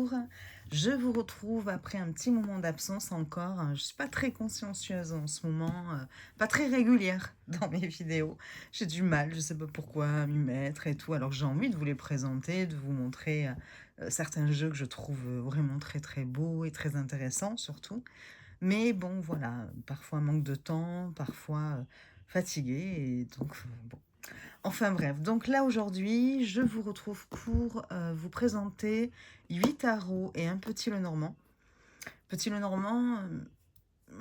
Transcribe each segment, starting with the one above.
bonjour, je vous retrouve après un petit moment d'absence encore. Je ne suis pas très consciencieuse en ce moment, pas très régulière dans mes vidéos. J'ai du mal, je ne sais pas pourquoi, à m'y mettre et tout. Alors j'ai envie de vous les présenter, de vous montrer certains jeux que je trouve vraiment très très beaux et très intéressants surtout. Mais bon, voilà, parfois manque de temps, parfois fatiguée et donc bon. Enfin bref, donc là aujourd'hui, je vous retrouve pour vous présenter 8 tarots et un petit Lenormand. Petit Lenormand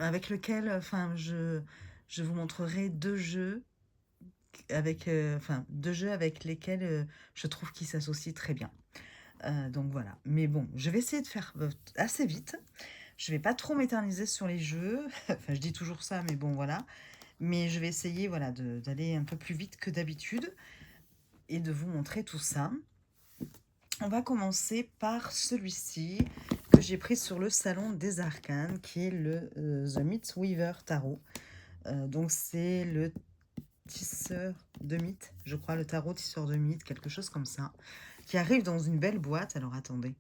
avec lequel je vous montrerai deux jeux deux jeux avec lesquels je trouve qu'ils s'associent très bien. Donc voilà, mais bon, je vais essayer de faire assez vite. Je vais pas trop m'éterniser sur les jeux. Enfin, je dis toujours ça, mais bon, voilà. Mais je vais essayer voilà, d'aller un peu plus vite que d'habitude et de vous montrer tout ça. On va commencer par celui-ci que j'ai pris sur le Salon des Arcanes, qui est le The Mythweaver Tarot. Donc c'est le tisseur de mythes, je crois, le tarot tisseur de mythes, quelque chose comme ça, qui arrive dans une belle boîte. Alors attendez,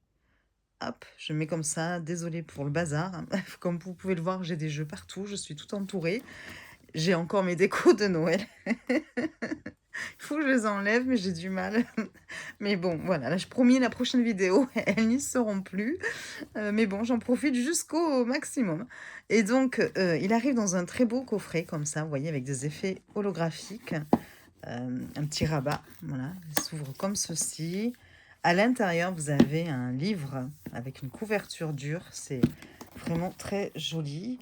hop, je mets comme ça, désolée pour le bazar. Comme vous pouvez le voir, j'ai des jeux partout, je suis tout entourée. J'ai encore mes décos de Noël. Il faut que je les enlève, mais j'ai du mal. Mais bon, voilà, là, je promis, la prochaine vidéo, elles n'y seront plus. Mais bon, j'en profite jusqu'au maximum. Et donc, il arrive dans un très beau coffret, comme ça, vous voyez, avec des effets holographiques. Un petit rabat, voilà, il s'ouvre comme ceci. À l'intérieur, vous avez un livre avec une couverture dure. C'est vraiment très joli.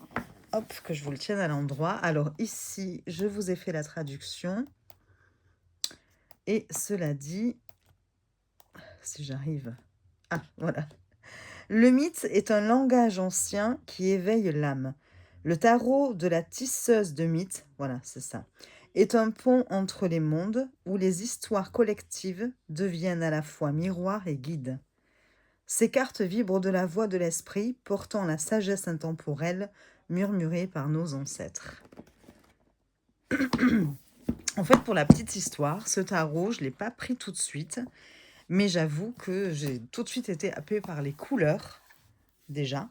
Hop, que je vous le tienne à l'endroit. Alors ici, je vous ai fait la traduction. Et cela dit, si j'arrive... Ah, voilà. Le mythe est un langage ancien qui éveille l'âme. Le tarot de la tisseuse de mythes, voilà, c'est ça, est un pont entre les mondes où les histoires collectives deviennent à la fois miroir et guide. Ces cartes vibrent de la voix de l'esprit, portant la sagesse intemporelle murmurée par nos ancêtres. En fait, pour la petite histoire, ce tarot, je ne l'ai pas pris tout de suite, mais j'avoue que j'ai tout de suite été happée par les couleurs, déjà.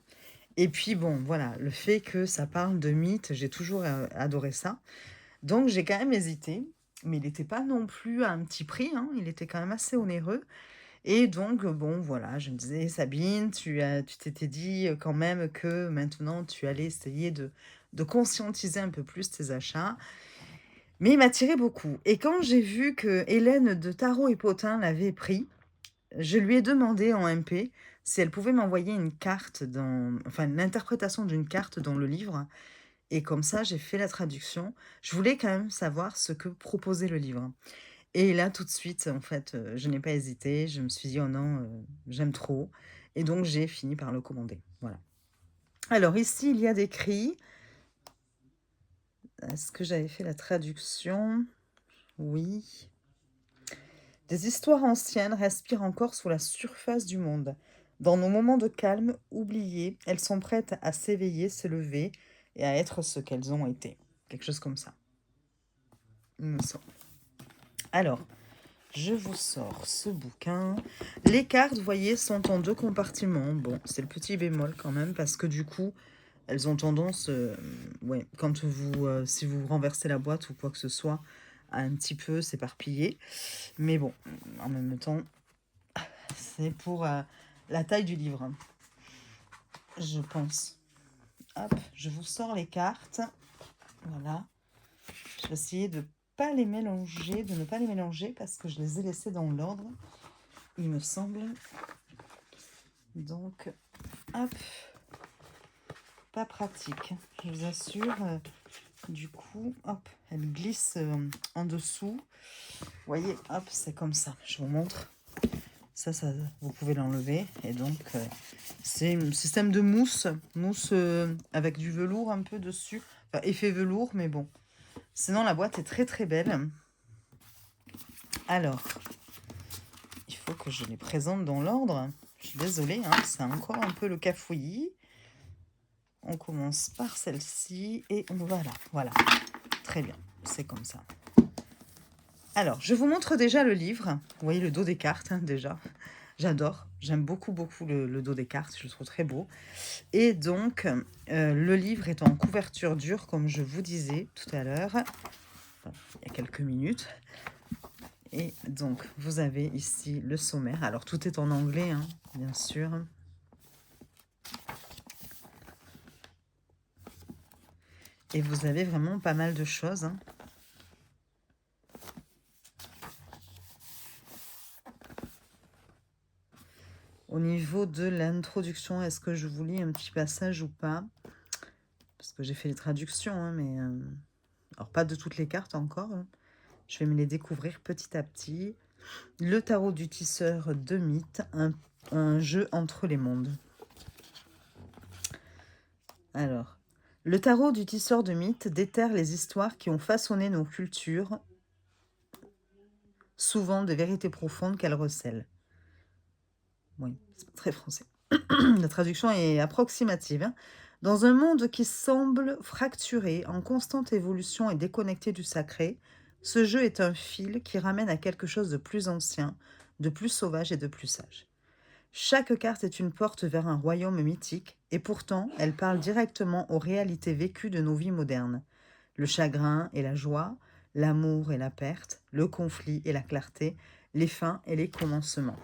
Et puis bon, voilà, le fait que ça parle de mythes, j'ai toujours adoré ça. Donc j'ai quand même hésité, mais il n'était pas non plus à un petit prix, hein, il était quand même assez onéreux. Et donc, bon, voilà, je me disais, Sabine, tu t'étais dit quand même que maintenant tu allais essayer de conscientiser un peu plus tes achats. Mais il m'attirait beaucoup. Et quand j'ai vu que Hélène de Tarot et Potin l'avait pris, je lui ai demandé en MP si elle pouvait m'envoyer une carte enfin, l'interprétation d'une carte dans le livre. Et comme ça, j'ai fait la traduction. Je voulais quand même savoir ce que proposait le livre. Et là, tout de suite, en fait, je n'ai pas hésité. Je me suis dit, oh non, j'aime trop. Et donc, j'ai fini par le commander. Voilà. Alors, ici, il y a des cris. Est-ce que j'avais fait la traduction? Oui. Des histoires anciennes respirent encore sous la surface du monde. Dans nos moments de calme oubliés, elles sont prêtes à s'éveiller, se lever et à être ce qu'elles ont été. Quelque chose comme ça. Il me semble. Alors, je vous sors ce bouquin. Les cartes, vous voyez, sont en deux compartiments. Bon, c'est le petit bémol quand même, parce que du coup, elles ont tendance, ouais, quand vous, si vous renversez la boîte ou quoi que ce soit, à un petit peu s'éparpiller. Mais bon, en même temps, c'est pour la taille du livre, je pense. Hop, je vous sors les cartes. Voilà. Je vais essayer de pas les mélanger, de ne pas les mélanger parce que je les ai laissées dans l'ordre, il me semble. Donc, hop, pas pratique, je vous assure. Du coup, hop, elle glisse en dessous. Vous voyez, hop, c'est comme ça. Je vous montre. Ça, vous pouvez l'enlever. Et donc, c'est un système de mousse. Mousse avec du velours un peu dessus. Enfin, effet velours, mais bon. Sinon, la boîte est très, très belle. Alors, il faut que je les présente dans l'ordre. Je suis désolée, hein, c'est encore un peu le cafouillis. On commence par celle-ci. Et voilà. Très bien, c'est comme ça. Alors, je vous montre déjà le livre. Vous voyez le dos des cartes, hein, déjà. J'adore, j'aime beaucoup, beaucoup le dos des cartes, je le trouve très beau. Et donc, le livre est en couverture dure, comme je vous disais tout à l'heure, enfin, il y a quelques minutes. Et donc, vous avez ici le sommaire. Alors, tout est en anglais, hein, bien sûr. Et vous avez vraiment pas mal de choses, hein. Au niveau de l'introduction, est-ce que je vous lis un petit passage ou pas? Parce que j'ai fait les traductions, hein, mais... alors, pas de toutes les cartes encore, hein. Je vais me les découvrir petit à petit. Le tarot du tisseur de mythes, un jeu entre les mondes. Alors, le tarot du tisseur de mythes déterre les histoires qui ont façonné nos cultures, souvent de vérités profondes qu'elles recèlent. Oui, c'est pas très français. La traduction est approximative, hein. Dans un monde qui semble fracturé, en constante évolution et déconnecté du sacré, ce jeu est un fil qui ramène à quelque chose de plus ancien, de plus sauvage et de plus sage. Chaque carte est une porte vers un royaume mythique, et pourtant elle parle directement aux réalités vécues de nos vies modernes. Le chagrin et la joie, l'amour et la perte, le conflit et la clarté, les fins et les commencements.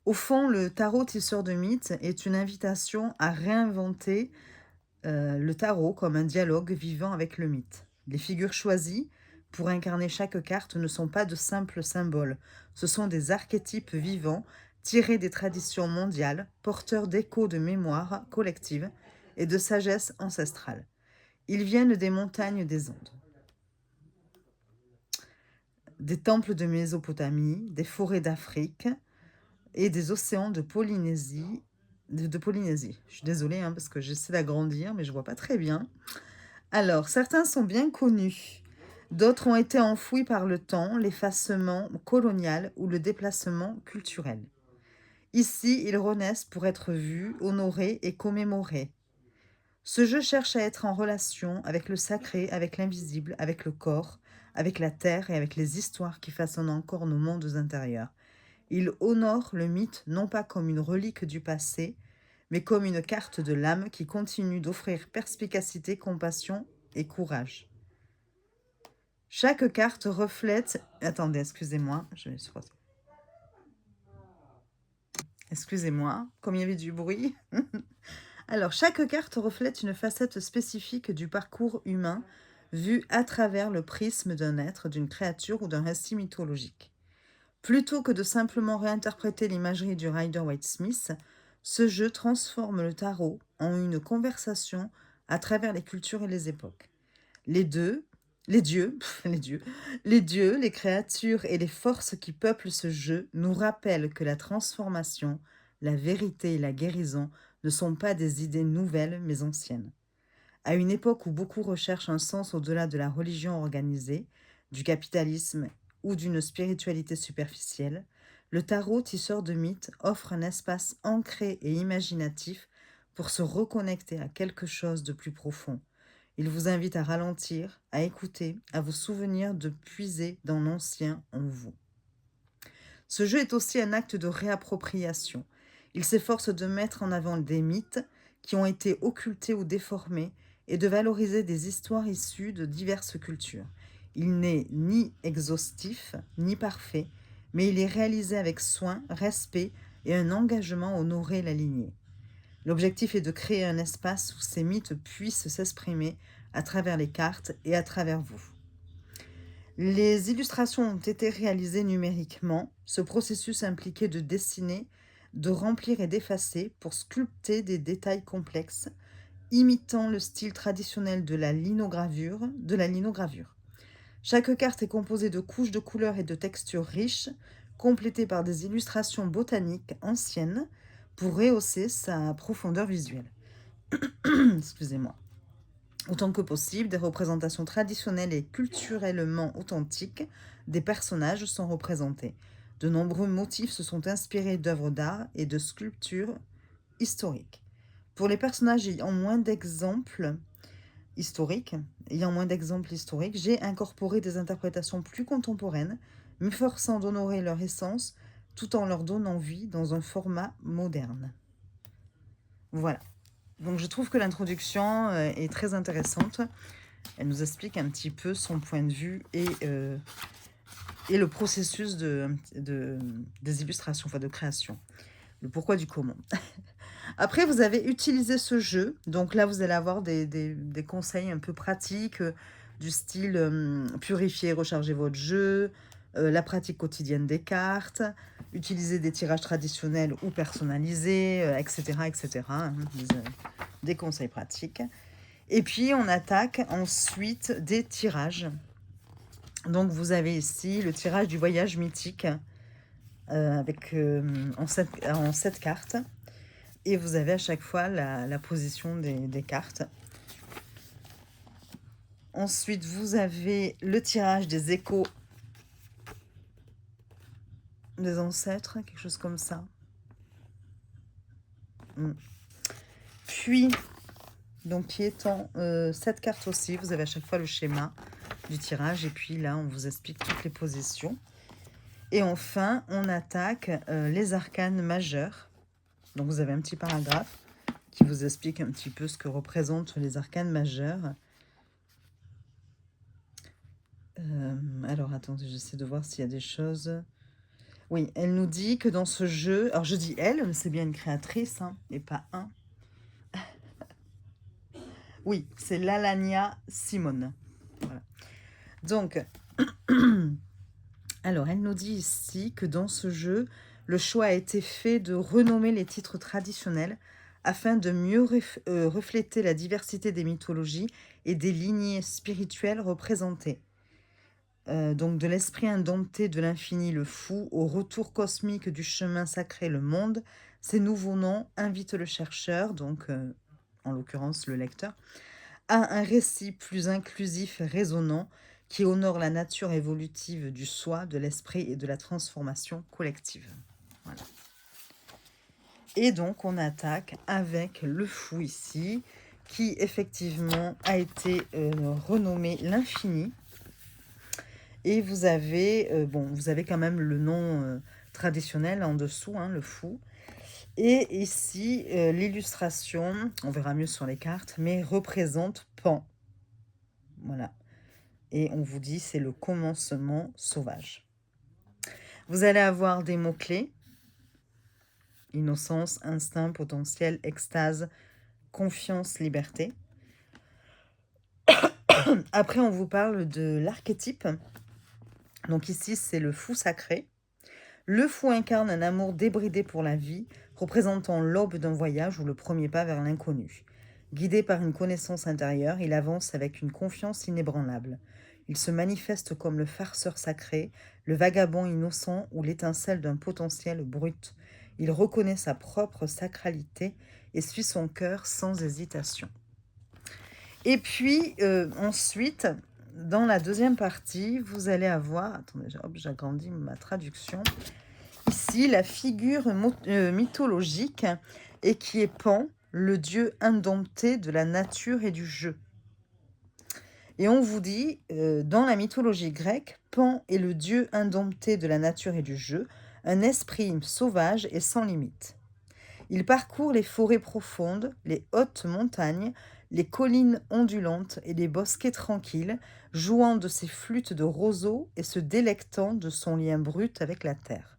Au fond, le tarot tisseur de mythes est une invitation à réinventer le tarot comme un dialogue vivant avec le mythe. Les figures choisies pour incarner chaque carte ne sont pas de simples symboles, ce sont des archétypes vivants tirés des traditions mondiales, porteurs d'échos de mémoire collective et de sagesse ancestrale. Ils viennent des montagnes des Andes, des temples de Mésopotamie, des forêts d'Afrique et des océans de Polynésie. De Polynésie. Je suis désolée hein, parce que j'essaie d'agrandir, mais je vois pas très bien. Alors, certains sont bien connus. D'autres ont été enfouis par le temps, l'effacement colonial ou le déplacement culturel. Ici, ils renaissent pour être vus, honorés et commémorés. Ce jeu cherche à être en relation avec le sacré, avec l'invisible, avec le corps, avec la terre et avec les histoires qui façonnent encore nos mondes intérieurs. Il honore le mythe non pas comme une relique du passé, mais comme une carte de l'âme qui continue d'offrir perspicacité, compassion et courage. Chaque carte reflète... Attendez, excusez-moi, je vais sur... Excusez-moi, comme il y avait du bruit. Alors, chaque carte reflète une facette spécifique du parcours humain vu à travers le prisme d'un être, d'une créature ou d'un récit mythologique. Plutôt que de simplement réinterpréter l'imagerie du Rider-Waite-Smith, ce jeu transforme le tarot en une conversation à travers les cultures et les époques. Les dieux, les créatures et les forces qui peuplent ce jeu nous rappellent que la transformation, la vérité et la guérison ne sont pas des idées nouvelles mais anciennes. À une époque où beaucoup recherchent un sens au-delà de la religion organisée, du capitalisme ou d'une spiritualité superficielle, le tarot tisseur de mythes offre un espace ancré et imaginatif pour se reconnecter à quelque chose de plus profond. Il vous invite à ralentir, à écouter, à vous souvenir de puiser dans l'ancien en vous. Ce jeu est aussi un acte de réappropriation. Il s'efforce de mettre en avant des mythes qui ont été occultés ou déformés et de valoriser des histoires issues de diverses cultures. Il n'est ni exhaustif, ni parfait, mais il est réalisé avec soin, respect et un engagement à honorer la lignée. L'objectif est de créer un espace où ces mythes puissent s'exprimer à travers les cartes et à travers vous. Les illustrations ont été réalisées numériquement. Ce processus impliquait de dessiner, de remplir et d'effacer pour sculpter des détails complexes, imitant le style traditionnel de la linogravure. Chaque carte est composée de couches de couleurs et de textures riches, complétées par des illustrations botaniques anciennes pour rehausser sa profondeur visuelle. Excusez-moi. Autant que possible, des représentations traditionnelles et culturellement authentiques des personnages sont représentées. De nombreux motifs se sont inspirés d'œuvres d'art et de sculptures historiques. Pour les personnages ayant moins d'exemples historiques, j'ai incorporé des interprétations plus contemporaines, m'efforçant d'honorer leur essence tout en leur donnant vie dans un format moderne. Voilà. Donc je trouve que l'introduction est très intéressante. Elle nous explique un petit peu son point de vue et le processus des illustrations, enfin de création. Le pourquoi du comment. Après, vous avez utilisé ce jeu. Donc là, vous allez avoir des conseils un peu pratiques du style purifier, recharger votre jeu, la pratique quotidienne des cartes, utiliser des tirages traditionnels ou personnalisés, etc. etc. hein, des conseils pratiques. Et puis, on attaque ensuite des tirages. Donc, vous avez ici le tirage du voyage mythique avec en 7 cartes. Et vous avez à chaque fois la position des cartes. Ensuite, vous avez le tirage des échos des ancêtres, quelque chose comme ça. Puis, donc qui est en 7 cartes aussi, vous avez à chaque fois le schéma du tirage. Et puis là, on vous explique toutes les positions. Et enfin, on attaque les arcanes majeurs. Donc vous avez un petit paragraphe qui vous explique un petit peu ce que représentent les arcanes majeurs. Alors attendez, j'essaie de voir s'il y a des choses. Oui, elle nous dit que dans ce jeu, alors je dis elle, mais c'est bien une créatrice, hein, et pas un. Oui, c'est Lalania Simone. Voilà. Donc, alors elle nous dit ici que dans ce jeu, le choix a été fait de renommer les titres traditionnels afin de mieux refléter la diversité des mythologies et des lignées spirituelles représentées. Donc de l'esprit indompté de l'infini, le fou, au retour cosmique du chemin sacré, le monde, ces nouveaux noms invitent le chercheur, donc en l'occurrence le lecteur, à un récit plus inclusif et résonnant qui honore la nature évolutive du soi, de l'esprit et de la transformation collective. Voilà. Et donc on attaque avec le fou ici, qui effectivement a été renommé l'infini. Et vous avez, vous avez quand même le nom traditionnel en dessous, hein, le fou. Et ici, l'illustration, on verra mieux sur les cartes, mais représente Pan. Voilà. Et on vous dit, c'est le commencement sauvage. Vous allez avoir des mots-clés. Innocence, instinct, potentiel, extase, confiance, liberté. Après, on vous parle de l'archétype. Donc ici, c'est le fou sacré. Le fou incarne un amour débridé pour la vie, représentant l'aube d'un voyage ou le premier pas vers l'inconnu. Guidé par une connaissance intérieure, il avance avec une confiance inébranlable. Il se manifeste comme le farceur sacré, le vagabond innocent ou l'étincelle d'un potentiel brut. Il reconnaît sa propre sacralité et suit son cœur sans hésitation. Et puis, ensuite, dans la deuxième partie, vous allez avoir... Attendez, j'agrandis ma traduction. Ici, la figure mythologique et qui est Pan, le dieu indompté de la nature et du jeu. Et on vous dit, dans la mythologie grecque, Pan est le dieu indompté de la nature et du jeu, un esprit sauvage et sans limite. Il parcourt les forêts profondes, les hautes montagnes, les collines ondulantes et les bosquets tranquilles, jouant de ses flûtes de roseaux et se délectant de son lien brut avec la terre.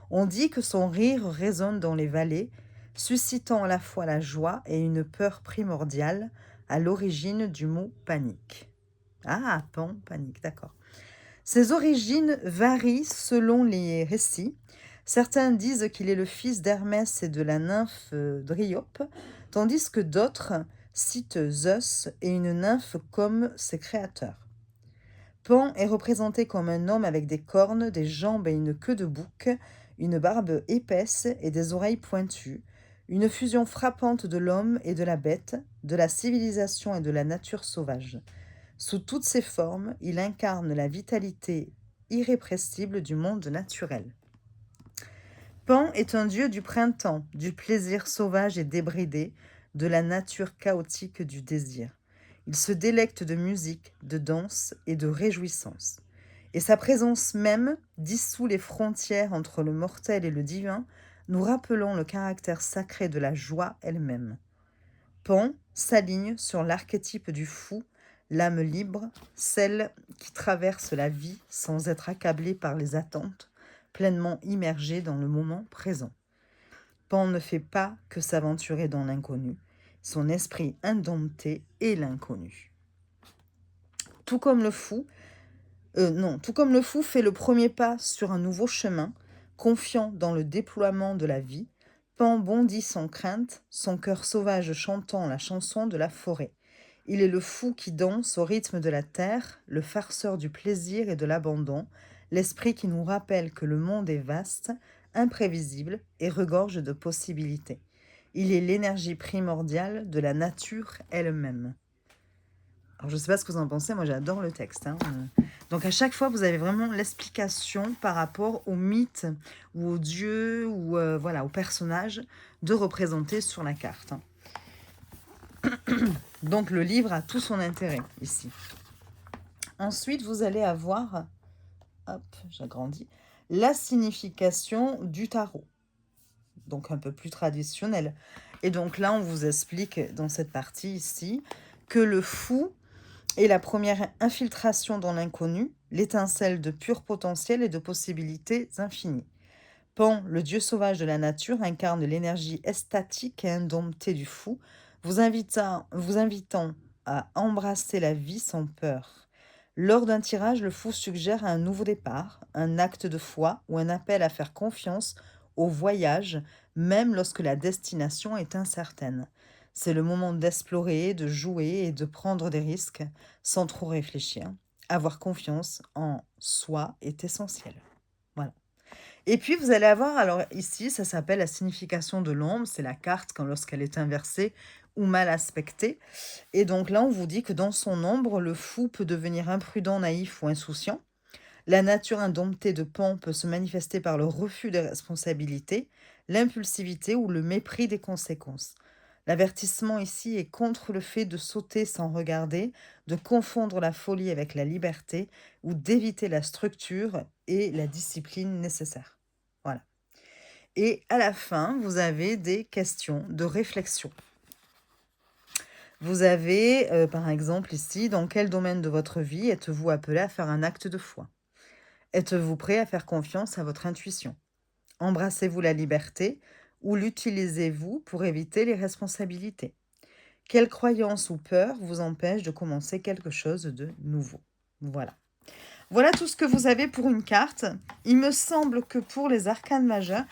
On dit que son rire résonne dans les vallées, suscitant à la fois la joie et une peur primordiale, à l'origine du mot panique. Ah, Pan, panique, d'accord. Ses origines varient selon les récits. Certains disent qu'il est le fils d'Hermès et de la nymphe Dryope, tandis que d'autres citent Zeus et une nymphe comme ses créateurs. Pan est représenté comme un homme avec des cornes, des jambes et une queue de bouc, une barbe épaisse et des oreilles pointues, une fusion frappante de l'homme et de la bête, de la civilisation et de la nature sauvage. Sous toutes ses formes, il incarne la vitalité irrépressible du monde naturel. Pan est un dieu du printemps, du plaisir sauvage et débridé, de la nature chaotique du désir. Il se délecte de musique, de danse et de réjouissance. Et sa présence même dissout les frontières entre le mortel et le divin, nous rappelant le caractère sacré de la joie elle-même. Pan s'aligne sur l'archétype du fou, l'âme libre, celle qui traverse la vie sans être accablée par les attentes, pleinement immergée dans le moment présent. Pan ne fait pas que s'aventurer dans l'inconnu, son esprit indompté est l'inconnu. Tout comme le fou, tout comme le fou fait le premier pas sur un nouveau chemin, confiant dans le déploiement de la vie, Pan bondit sans crainte, son cœur sauvage chantant la chanson de la forêt. Il est le fou qui danse au rythme de la terre, le farceur du plaisir et de l'abandon, l'esprit qui nous rappelle que le monde est vaste, imprévisible et regorge de possibilités. Il est l'énergie primordiale de la nature elle-même. Alors, je ne sais pas ce que vous en pensez, moi j'adore le texte. Donc à chaque fois, vous avez vraiment l'explication par rapport au mythe ou au dieu ou voilà, au personnage de représenter sur la carte. Donc le livre a tout son intérêt ici. Ensuite, vous allez avoir, hop, j'agrandis, la signification du tarot. Donc un peu plus traditionnelle. Et donc là, on vous explique dans cette partie ici que le fou est la première infiltration dans l'inconnu, l'étincelle de pur potentiel et de possibilités infinies. Pan, le dieu sauvage de la nature, incarne l'énergie extatique et indomptée du fou, vous invitant à embrasser la vie sans peur. Lors d'un tirage, le fou suggère un nouveau départ, un acte de foi ou un appel à faire confiance au voyage, même lorsque la destination est incertaine. C'est le moment d'explorer, de jouer et de prendre des risques sans trop réfléchir. Avoir confiance en soi est essentiel. Voilà. Et puis vous allez avoir, alors ici, ça s'appelle la signification de l'ombre, c'est la carte lorsqu'elle est inversée ou mal aspectée. Et donc là, on vous dit que dans son ombre, le fou peut devenir imprudent, naïf ou insouciant. La nature indomptée de Pan peut se manifester par le refus des responsabilités, l'impulsivité ou le mépris des conséquences. L'avertissement ici est contre le fait de sauter sans regarder, de confondre la folie avec la liberté ou d'éviter la structure et la discipline nécessaires. Voilà. Et à la fin, vous avez des questions de réflexion. Vous avez, par exemple ici, dans quel domaine de votre vie êtes-vous appelé à faire un acte de foi? Êtes-vous prêt à faire confiance à votre intuition? Embrassez-vous la liberté ou l'utilisez-vous pour éviter les responsabilités? Quelle croyance ou peur vous empêche de commencer quelque chose de nouveau? Voilà. Voilà tout ce que vous avez pour une carte. Il me semble que pour les arcanes majeurs,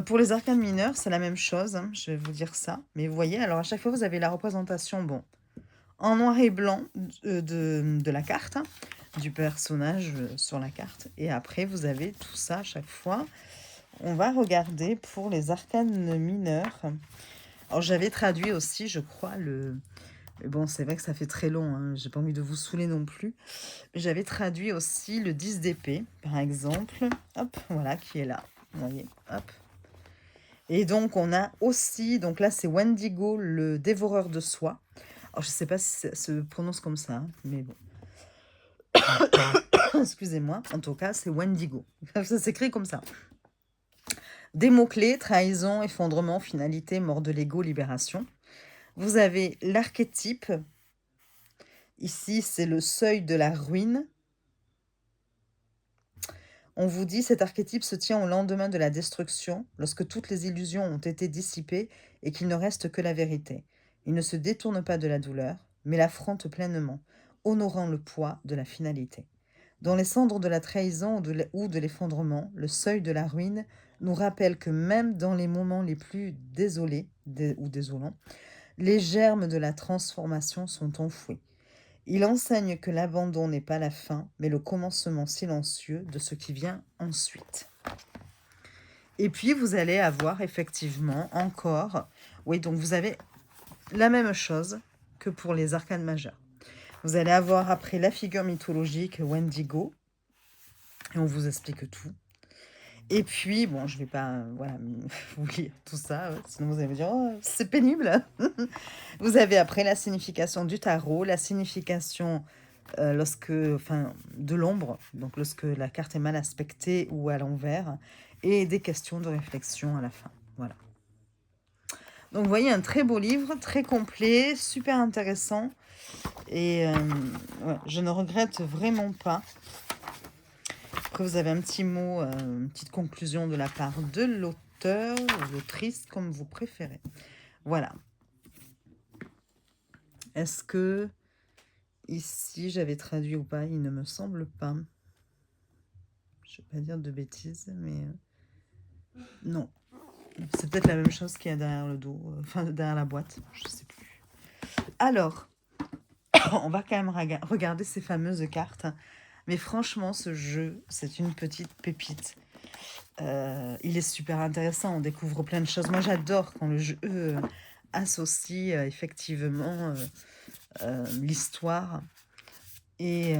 pour les arcanes mineurs, c'est la même chose. Je vais vous dire ça. Mais vous voyez, alors à chaque fois, vous avez la représentation, bon, en noir et blanc de la carte, du personnage sur la carte. Et après, vous avez tout ça à chaque fois. On va regarder pour les arcanes mineurs. Alors, j'avais traduit aussi, je crois, mais bon, c'est vrai que ça fait très long, hein, j'ai pas envie de vous saouler non plus. J'avais traduit aussi le 10 d'épée, par exemple. Hop, voilà, qui est là. Vous voyez, hop. Et donc, on a aussi, donc là, c'est Wendigo, le dévoreur de soi. Alors, je sais pas si ça se prononce comme ça, hein, mais bon. Excusez-moi, en tout cas, c'est Wendigo. Ça s'écrit comme ça. Des mots-clés, trahison, effondrement, finalité, mort de l'ego, libération. Vous avez l'archétype. Ici, c'est le seuil de la ruine. On vous dit, cet archétype se tient au lendemain de la destruction, lorsque toutes les illusions ont été dissipées et qu'il ne reste que la vérité. Il ne se détourne pas de la douleur, mais l'affronte pleinement, honorant le poids de la finalité. Dans les cendres de la trahison ou de l'effondrement, le seuil de la ruine nous rappelle que même dans les moments les plus désolés ou désolants, les germes de la transformation sont enfouis. Il enseigne que l'abandon n'est pas la fin, mais le commencement silencieux de ce qui vient ensuite. Et puis, vous allez avoir effectivement encore, oui, donc vous avez la même chose que pour les arcanes majeures. Vous allez avoir après la figure mythologique Wendigo, et on vous explique tout. Et puis, bon, je ne vais pas vous lire tout ça, sinon vous allez me dire, oh, c'est pénible. Vous avez après la signification du tarot, la signification enfin, de l'ombre, donc lorsque la carte est mal aspectée ou à l'envers, et des questions de réflexion à la fin. Voilà. Donc vous voyez, un très beau livre, très complet, super intéressant. Et ouais, je ne regrette vraiment pas. Après, vous avez un petit mot, une petite conclusion de la part de l'auteur ou l'autrice, comme vous préférez. Voilà. Est-ce que ici j'avais traduit ou pas? Il ne me semble pas. Je ne vais pas dire de bêtises, mais non. C'est peut-être la même chose qu'il y a derrière le dos, enfin derrière la boîte, je ne sais plus. Alors, on va quand même regarder ces fameuses cartes. Mais franchement, ce jeu, c'est une petite pépite. Il est super intéressant, on découvre plein de choses. Moi, j'adore quand le jeu associe effectivement l'histoire et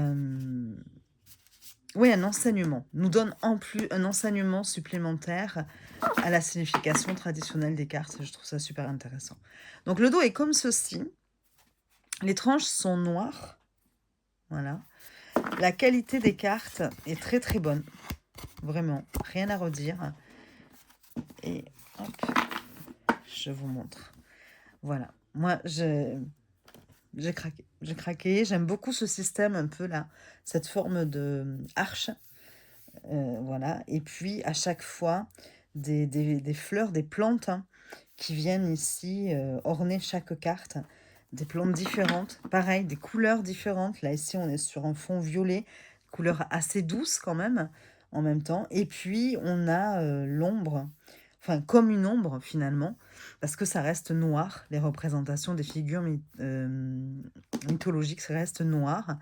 oui, un enseignement. Nous donne en plus un enseignement supplémentaire à la signification traditionnelle des cartes. Je trouve ça super intéressant. Donc, le dos est comme ceci. Les tranches sont noires. Voilà. La qualité des cartes est très très bonne. Vraiment, rien à redire. Et hop, je vous montre. Voilà. Moi, j'ai craqué. J'ai craqué. J'aime beaucoup ce système un peu là, cette forme de arche. Voilà. Et puis, à chaque fois, des fleurs, des plantes qui viennent ici orner chaque carte. Des plantes différentes. Pareil, des couleurs différentes. Là, ici, on est sur un fond violet. Couleur assez douce quand même, en même temps. Et puis, on a l'ombre. Enfin, comme une ombre, finalement. Parce que ça reste noir. Les représentations des figures mythologiques restent noires.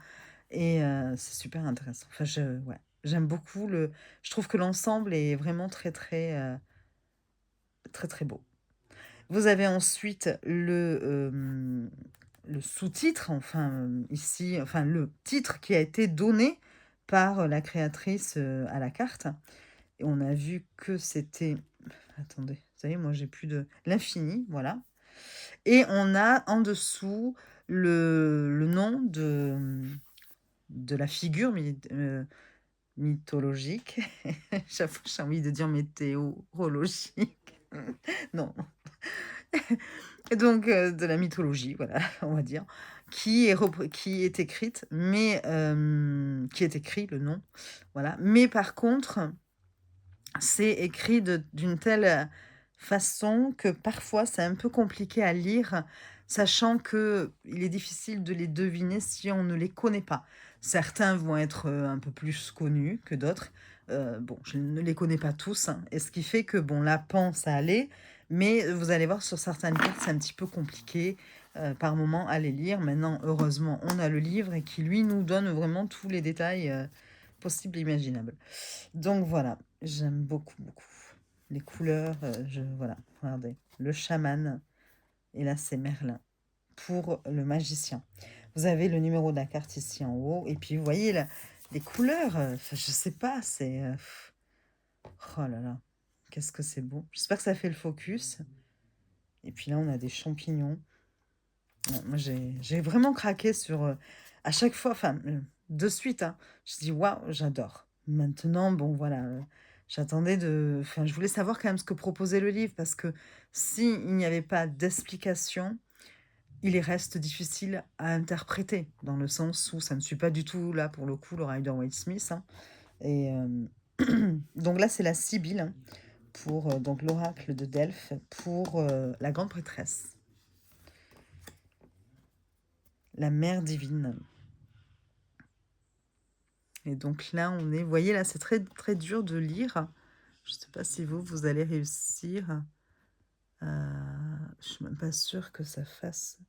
Et c'est super intéressant. Enfin, ouais, j'aime beaucoup le... Je trouve que l'ensemble est vraiment très, très, très, très beau. Vous avez ensuite le sous-titre, enfin, ici, enfin, le titre qui a été donné par la créatrice à la carte. Et on a vu que c'était... Attendez, vous savez, moi, j'ai plus de... L'infini, voilà. Et on a en dessous le nom de la figure mythologique. J'avoue, j'ai envie de dire météorologique. Non. Et donc, de la mythologie, voilà, on va dire, qui est écrite, mais qui est écrit, le nom, voilà. Mais par contre, c'est écrit d'une telle façon que parfois c'est un peu compliqué à lire, sachant que il est difficile de les deviner si on ne les connaît pas. Certains vont être un peu plus connus que d'autres. Bon, je ne les connais pas tous, hein, et ce qui fait que, bon, la pan, ça allait, mais vous allez voir sur certaines cartes, c'est un petit peu compliqué par moment à les lire. Maintenant, heureusement, on a le livre et qui, lui, nous donne vraiment tous les détails possibles et imaginables. Donc voilà, j'aime beaucoup, beaucoup. Les couleurs, voilà, regardez. Le chaman, et là c'est Merlin, pour le magicien. Vous avez le numéro de la carte ici en haut, et puis vous voyez les couleurs, je sais pas, c'est... oh là là, qu'est-ce que c'est beau. J'espère que ça fait le focus. Et puis là, on a des champignons. Ouais, moi, j'ai vraiment craqué sur... à chaque fois, enfin, de suite, hein, je dis, waouh, j'adore. Maintenant, bon, voilà, j'attendais de... Enfin, je voulais savoir quand même ce que proposait le livre, parce que s'il n'y avait pas d'explication, il reste difficile à interpréter, dans le sens où ça ne suit pas du tout, là, pour le coup, le Rider-Waite-Smith. Hein. Et donc là, c'est la Sibylle, hein, pour donc l'oracle de Delphes, pour la grande prêtresse. La mère divine. Et donc là, on est... Vous voyez, là, c'est très, très dur de lire. Je ne sais pas si vous allez réussir. Je ne suis même pas sûre que ça fasse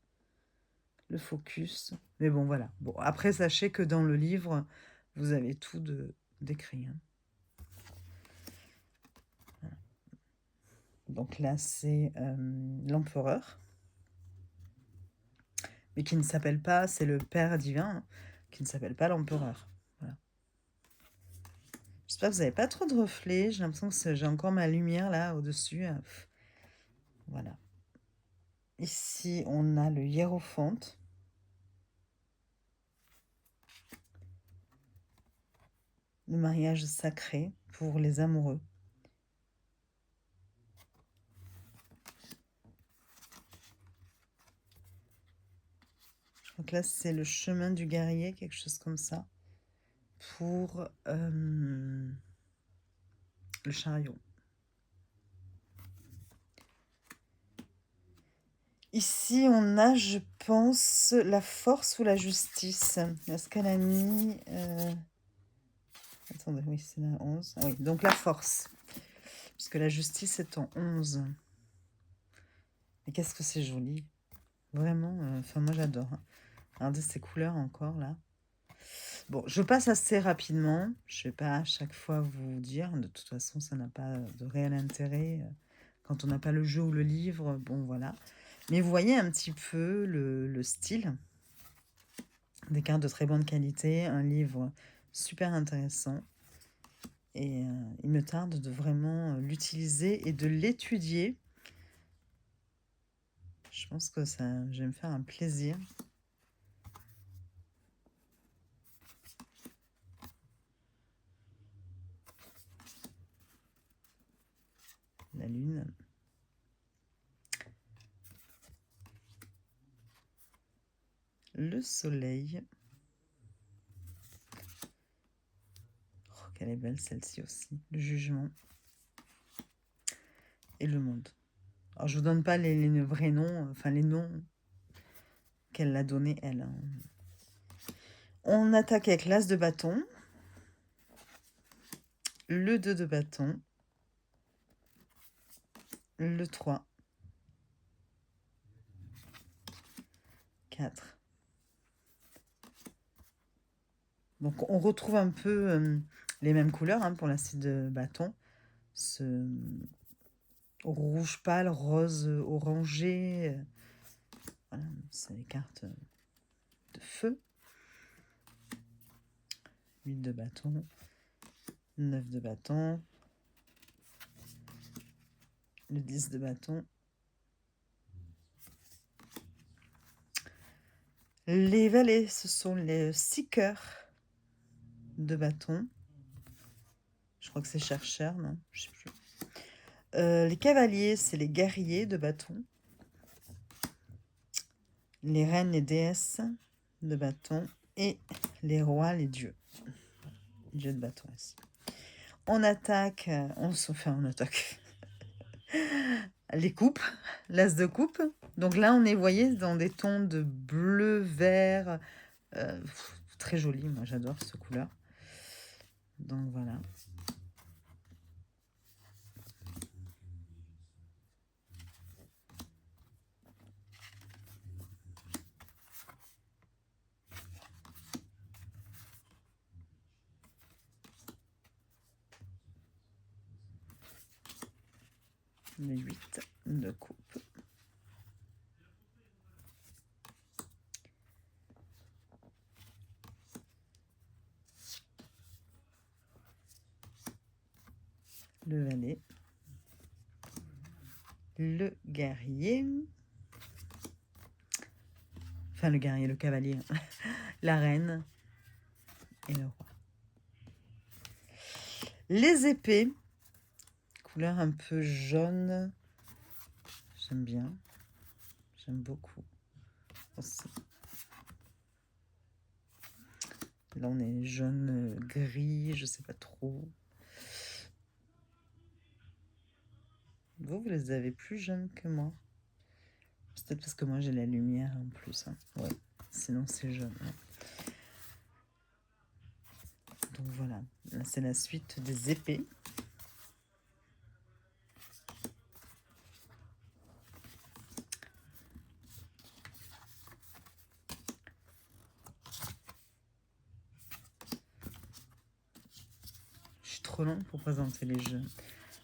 le focus. Mais bon, voilà. Bon, après, sachez que dans le livre, vous avez tout d'écrit. Hein. Voilà. Donc là, c'est l'empereur. Mais qui ne s'appelle pas... C'est le Père divin, hein, qui ne s'appelle pas l'empereur. Voilà. J'espère que vous n'avez pas trop de reflets. J'ai l'impression que j'ai encore ma lumière là au-dessus. Voilà. Ici, on a le hiérophante. Le mariage sacré pour les amoureux. Je crois que là, c'est le chemin du guerrier, quelque chose comme ça. Pour le chariot. Ici, on a, je pense, la force ou la justice. Est-ce qu'elle a mis... Attendez, oui, c'est la 11. Ah oui, donc la force. Puisque la justice est en 11. Mais qu'est-ce que c'est joli. Vraiment, enfin moi j'adore. Hein. Regardez ces couleurs encore là. Bon, je passe assez rapidement. Je ne vais pas à chaque fois vous dire. De toute façon, ça n'a pas de réel intérêt. Quand on n'a pas le jeu ou le livre, bon voilà. Mais vous voyez un petit peu le style. Des cartes de très bonne qualité. Un livre super intéressant. Et il me tarde de vraiment l'utiliser et de l'étudier. Je pense que ça, je vais me faire un plaisir. La lune. Le soleil. Oh, qu'elle est belle celle-ci aussi. Le jugement. Et le monde. Alors, je vous donne pas les vrais noms, enfin les noms qu'elle a donnés, elle. Hein. On attaque avec l'as de bâton. Le 2 de bâton. Le 3. 4. Donc, on retrouve un peu les mêmes couleurs hein, pour l'as de bâton. Ce rouge pâle, rose orangé. Voilà, c'est les cartes de feu. 8 de bâton. 9 de bâton. Le 10 de bâton. Les valets, ce sont les 6 cœurs de bâton. Je crois que c'est chercheur, non? Je sais plus. Les cavaliers, c'est les guerriers de bâton. Les reines, les déesses de bâton. Et les rois, les dieux. Dieux de bâton aussi. On attaque, on attaque les coupes, l'as de coupe. Donc là, on est, vous voyez, dans des tons de bleu, vert, très joli. Moi, j'adore cette couleur. Donc voilà. Les 8 de coupe. Le valet. Le guerrier. Enfin, le guerrier, le cavalier. La reine. Et le roi. Les épées. Couleur un peu jaune. J'aime bien. J'aime beaucoup. Aussi. Là, on est jaune, gris, je sais pas trop. Vous les avez plus jeunes que moi. C'est peut-être parce que moi, j'ai la lumière en plus. Hein. Ouais. Sinon, c'est jaune. Ouais. Donc voilà. Là, c'est la suite des épées. Je suis trop longue pour présenter les jeux.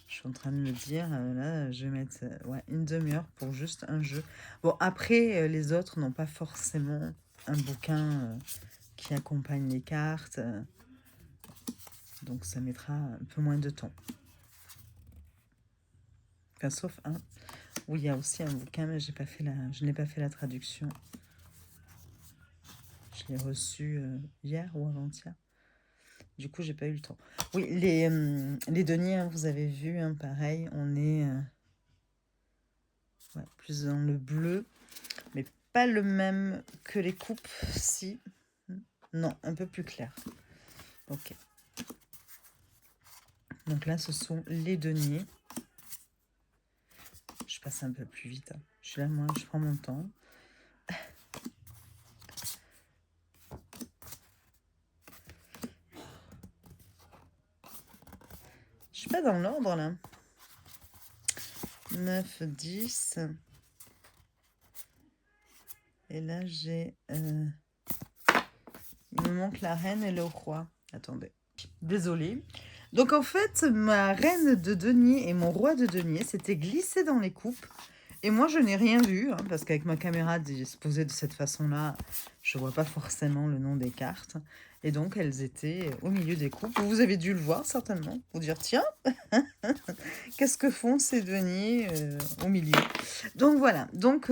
Je suis en train de me dire, là, je vais mettre ouais, une demi-heure pour juste un jeu. Bon, après, les autres n'ont pas forcément un bouquin qui accompagne les cartes. Donc, ça mettra un peu moins de temps. Enfin, sauf un. Oui, il y a aussi un bouquin, mais je n'ai pas fait la traduction. Je l'ai reçu hier ou avant-hier. Du coup, j'ai pas eu le temps. Oui, les deniers, hein, vous avez vu, hein, pareil, on est ouais, plus dans le bleu, mais pas le même que les coupes, si. Non, un peu plus clair. Ok. Donc là, ce sont les deniers. Je passe un peu plus vite, hein. Je suis là, moi, je prends mon temps. Je suis pas dans l'ordre, là. 9, 10. Et là, j'ai... il me manque la reine et le roi. Attendez. Désolée. Donc, en fait, ma reine de denier et mon roi de denier s'étaient glissés dans les coupes. Et moi, je n'ai rien vu, hein, parce qu'avec ma caméra disposée de cette façon-là, je vois pas forcément le nom des cartes. Et donc, elles étaient au milieu des coupes. Vous avez dû le voir, certainement. Vous dire, tiens, qu'est-ce que font ces deniers au milieu? Donc, voilà. Donc,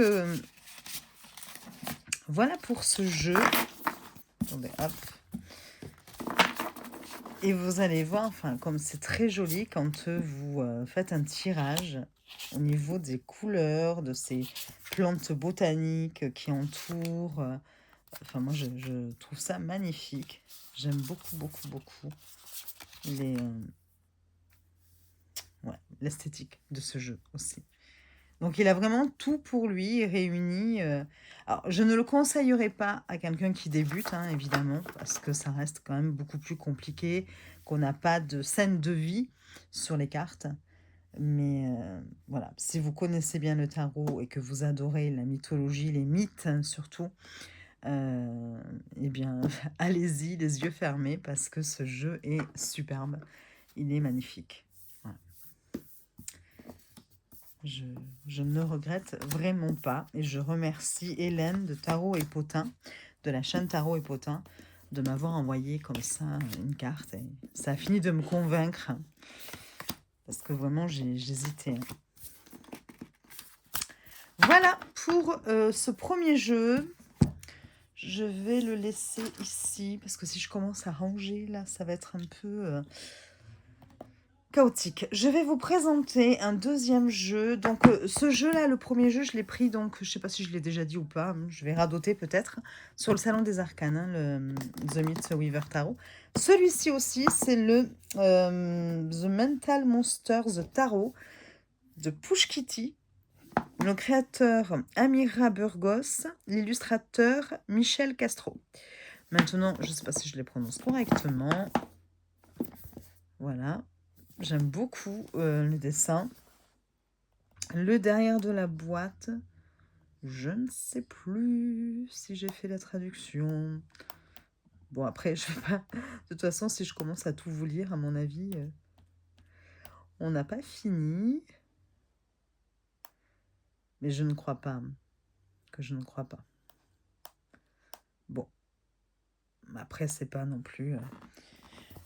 voilà pour ce jeu. Attendez, hop. Et vous allez voir, enfin, comme c'est très joli quand vous faites un tirage au niveau des couleurs, de ces plantes botaniques qui entourent. Enfin, moi, je trouve ça magnifique. J'aime beaucoup, beaucoup, beaucoup les, ouais, l'esthétique de ce jeu aussi. Donc, il a vraiment tout pour lui réuni. Alors, je ne le conseillerais pas à quelqu'un qui débute, hein, évidemment, parce que ça reste quand même beaucoup plus compliqué, qu'on n'a pas de scène de vie sur les cartes. Mais voilà, si vous connaissez bien le tarot et que vous adorez la mythologie, les mythes, hein, surtout, eh bien, allez-y, les yeux fermés, parce que ce jeu est superbe. Il est magnifique. Voilà. Je ne regrette vraiment pas. Et je remercie Hélène de Tarot et Potin, de la chaîne Tarot et Potin, de m'avoir envoyé comme ça une carte. Et ça a fini de me convaincre. Parce que vraiment, j'hésitais. Voilà pour ce premier jeu. Je vais le laisser ici. Parce que si je commence à ranger, là, ça va être un peu... chaotique. Je vais vous présenter un deuxième jeu. Donc, ce jeu-là, le premier jeu, je l'ai pris, donc, je ne sais pas si je l'ai déjà dit ou pas, je vais radoter peut-être, sur le Salon des Arcanes, hein, le The Myth Weaver Tarot. Celui-ci aussi, c'est le The Mental Monsters Tarot de Push Kitty. Le créateur Amira Burgos, l'illustrateur Michel Castro. Maintenant, je ne sais pas si je les prononce correctement. Voilà. J'aime beaucoup le dessin. Le derrière de la boîte, je ne sais plus si j'ai fait la traduction. Bon, après, je vais pas... De toute façon, si je commence à tout vous lire, à mon avis, on n'a pas fini. Mais je ne crois pas. Que je ne crois pas. Bon. Après, c'est pas non plus...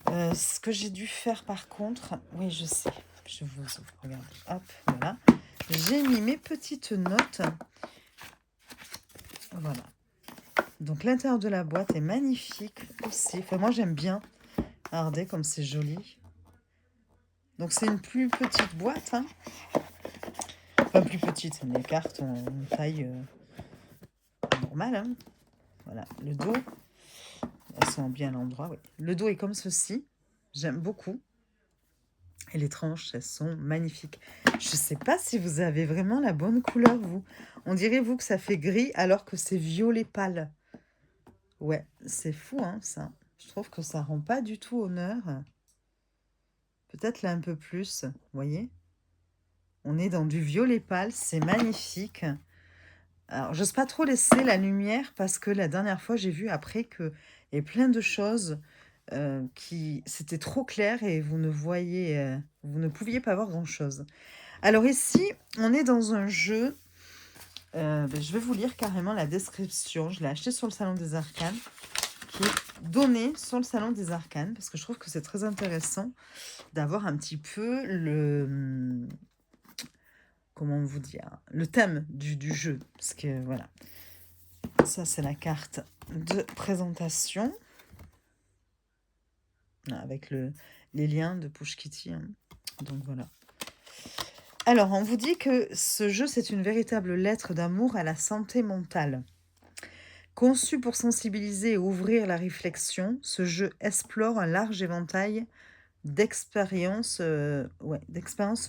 ce que j'ai dû faire, par contre... Oui, je sais. Je vous ouvre. Regardez. Hop, voilà. J'ai mis mes petites notes. Voilà. Donc, l'intérieur de la boîte est magnifique aussi. Enfin, moi, j'aime bien. Regardez comme c'est joli. Donc, c'est une plus petite boîte. Hein. Enfin, plus petite. Les cartes ont une taille normale. Hein. Voilà. Le dos. Elles sont bien à l'endroit. Oui. Le dos est comme ceci. J'aime beaucoup. Et les tranches, elles sont magnifiques. Je ne sais pas si vous avez vraiment la bonne couleur, vous. On dirait, vous, que ça fait gris alors que c'est violet pâle. Ouais, c'est fou, hein, ça. Je trouve que ça rend pas du tout honneur. Peut-être là un peu plus, vous voyez. On est dans du violet pâle, c'est magnifique. Alors, j'ose pas trop laisser la lumière parce que la dernière fois, j'ai vu après qu'il y a plein de choses qui... C'était trop clair et vous ne voyez... vous ne pouviez pas voir grand-chose. Alors ici, on est dans un jeu... je vais vous lire carrément la description. Je l'ai acheté sur le Salon des Arcanes, qui est donné sur le Salon des Arcanes, parce que je trouve que c'est très intéressant d'avoir un petit peu le... Comment vous dire? Le thème du jeu. Parce que, voilà. Ça, c'est la carte de présentation. avec les liens de Push Kitty, hein. Donc voilà. Alors, on vous dit que ce jeu, c'est une véritable lettre d'amour à la santé mentale. Conçu pour sensibiliser et ouvrir la réflexion, ce jeu explore un large éventail d'expériences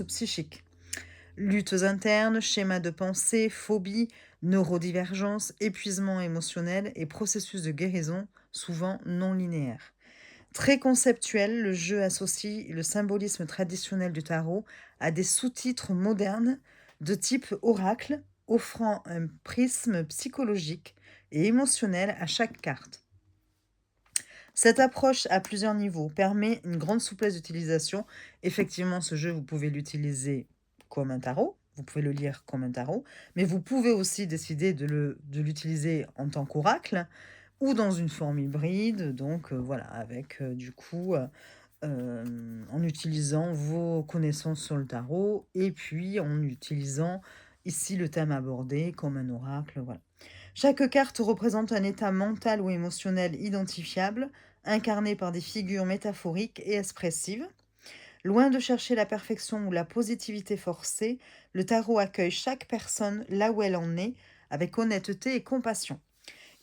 psychiques. Luttes internes, schémas de pensée, phobies, neurodivergence, épuisement émotionnel et processus de guérison souvent non linéaires. Très conceptuel, le jeu associe le symbolisme traditionnel du tarot à des sous-titres modernes de type oracle, offrant un prisme psychologique et émotionnel à chaque carte. Cette approche à plusieurs niveaux permet une grande souplesse d'utilisation. Effectivement, ce jeu, vous pouvez l'utiliser comme un tarot, vous pouvez le lire comme un tarot, mais vous pouvez aussi décider de l'utiliser en tant qu'oracle ou dans une forme hybride, donc voilà, avec du coup, en utilisant vos connaissances sur le tarot et puis en utilisant ici le thème abordé comme un oracle, voilà. Chaque carte représente un état mental ou émotionnel identifiable, incarné par des figures métaphoriques et expressives. Loin de chercher la perfection ou la positivité forcée, le tarot accueille chaque personne là où elle en est, avec honnêteté et compassion.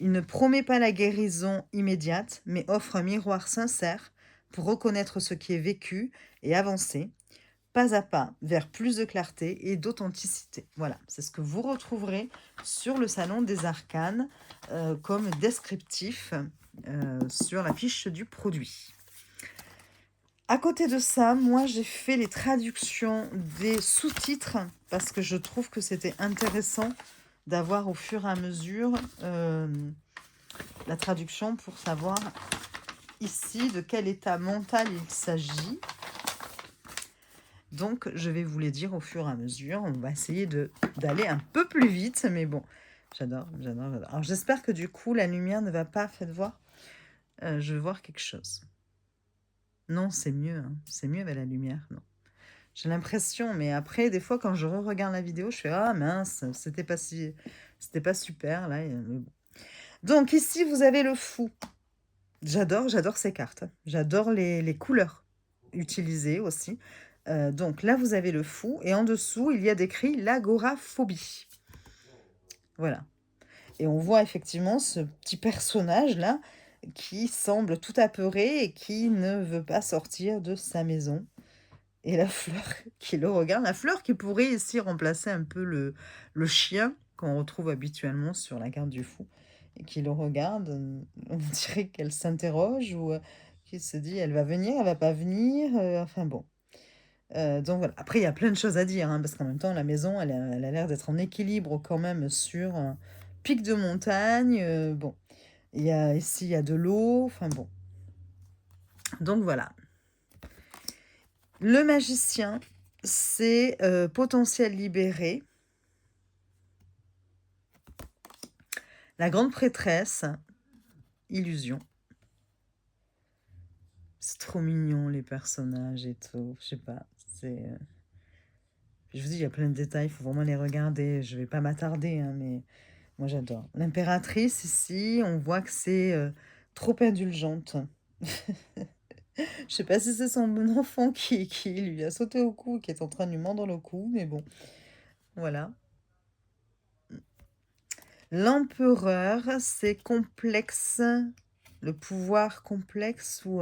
Il ne promet pas la guérison immédiate, mais offre un miroir sincère pour reconnaître ce qui est vécu et avancer, pas à pas, vers plus de clarté et d'authenticité. Voilà, c'est ce que vous retrouverez sur le Salon des Arcanes comme descriptif sur la fiche du produit. À côté de ça, moi j'ai fait les traductions des sous-titres parce que je trouve que c'était intéressant d'avoir au fur et à mesure la traduction pour savoir ici de quel état mental il s'agit. Donc, je vais vous les dire au fur et à mesure. On va essayer d'aller un peu plus vite, mais bon, j'adore. Alors, j'espère que du coup, la lumière ne va pas... Faites voir. Je veux voir quelque chose. Non, c'est mieux. Hein. C'est mieux avec la lumière. Non. J'ai l'impression, mais après, des fois, quand je re-regarde la vidéo, je fais « Ah mince, c'était pas super, là. » Mais bon. Donc, ici, vous avez le fou. J'adore ces cartes. J'adore les couleurs utilisées aussi. Donc là, vous avez le fou et en dessous, il y a décrit l'agoraphobie. Voilà. Et on voit effectivement ce petit personnage-là qui semble tout apeuré et qui ne veut pas sortir de sa maison. Et la fleur qui le regarde. La fleur qui pourrait ici remplacer un peu le chien qu'on retrouve habituellement sur la carte du fou. Et qui le regarde, on dirait qu'elle s'interroge ou qu'il se dit elle va venir, elle va pas venir. Enfin bon. Donc voilà. Après, il y a plein de choses à dire, hein, parce qu'en même temps, la maison, elle a l'air d'être en équilibre quand même sur un pic de montagne. Bon, ici, il y a de l'eau. Enfin bon. Donc voilà. Le magicien, c'est potentiel libéré. La grande prêtresse, illusion. C'est trop mignon, les personnages et tout. Je sais pas. Je vous dis, il y a plein de détails. Il faut vraiment les regarder. Je vais pas m'attarder, hein, mais moi, j'adore. L'impératrice, ici, on voit que c'est trop indulgente. Je sais pas si c'est son bon enfant qui lui a sauté au cou, qui est en train de lui mordre le cou, mais bon, voilà. L'empereur, c'est complexe, le pouvoir complexe ou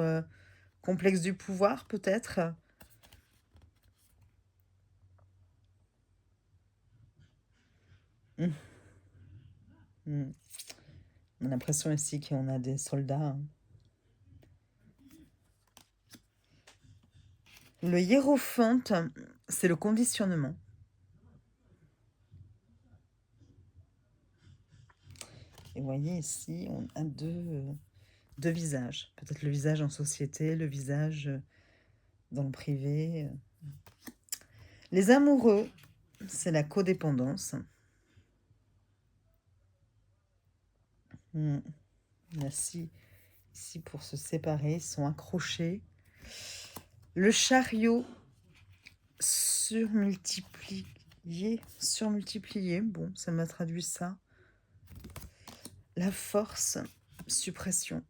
complexe du pouvoir peut-être. Hum, hum. On a l'impression ici qu'on a des soldats. Hein. Le hiérophante, c'est le conditionnement. Et vous voyez ici, on a deux visages. Peut-être le visage en société, le visage dans le privé. Les amoureux, c'est la codépendance. Ici, pour se séparer, ils sont accrochés. Le chariot surmultiplié. Bon, ça m'a traduit ça. La force, suppression.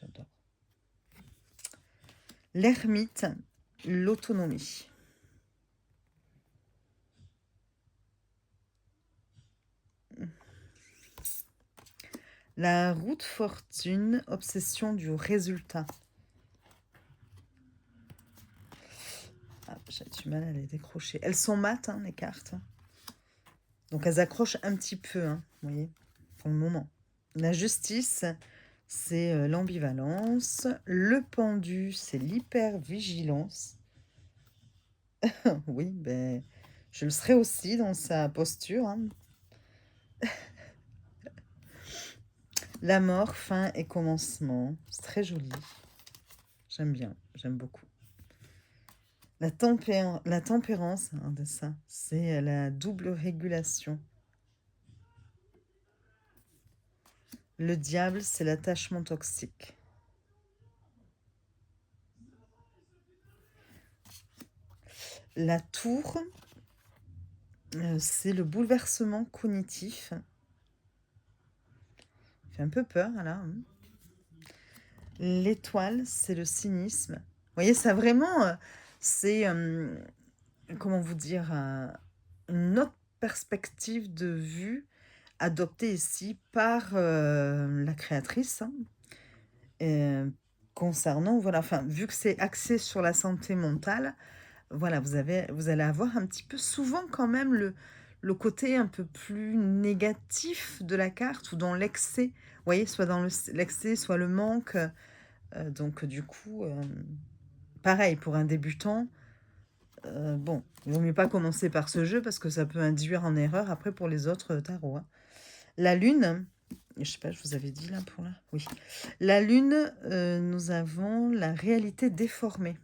j'adore. L'ermite, l'autonomie. La roue de fortune, obsession du résultat. Ah, j'ai du mal à les décrocher. Elles sont mates, hein, les cartes. Donc elles accrochent un petit peu, hein, vous voyez, pour le moment. La justice, c'est l'ambivalence. Le pendu, c'est l'hypervigilance. Oui, ben, je le serai aussi dans sa posture, hein. La mort, fin et commencement. C'est très joli. J'aime bien, j'aime beaucoup. La tempérance, hein, de ça, c'est la double régulation. Le diable, c'est l'attachement toxique. La tour, c'est le bouleversement cognitif. Ça fait un peu peur, là, hein. L'étoile, c'est le cynisme. Vous voyez, ça vraiment, c'est, comment vous dire, une autre perspective de vue adoptée ici par la créatrice, hein, concernant, voilà, enfin, vu que c'est axé sur la santé mentale, voilà, vous allez avoir un petit peu souvent quand même le côté un peu plus négatif de la carte ou dans l'excès. Vous voyez, soit dans l'excès, soit le manque. Donc du coup, pareil pour un débutant, bon, il vaut mieux pas commencer par ce jeu parce que ça peut induire en erreur après pour les autres tarots, hein. La lune, je sais pas, je vous avais dit là pour là? Oui. La lune, nous avons la réalité déformée.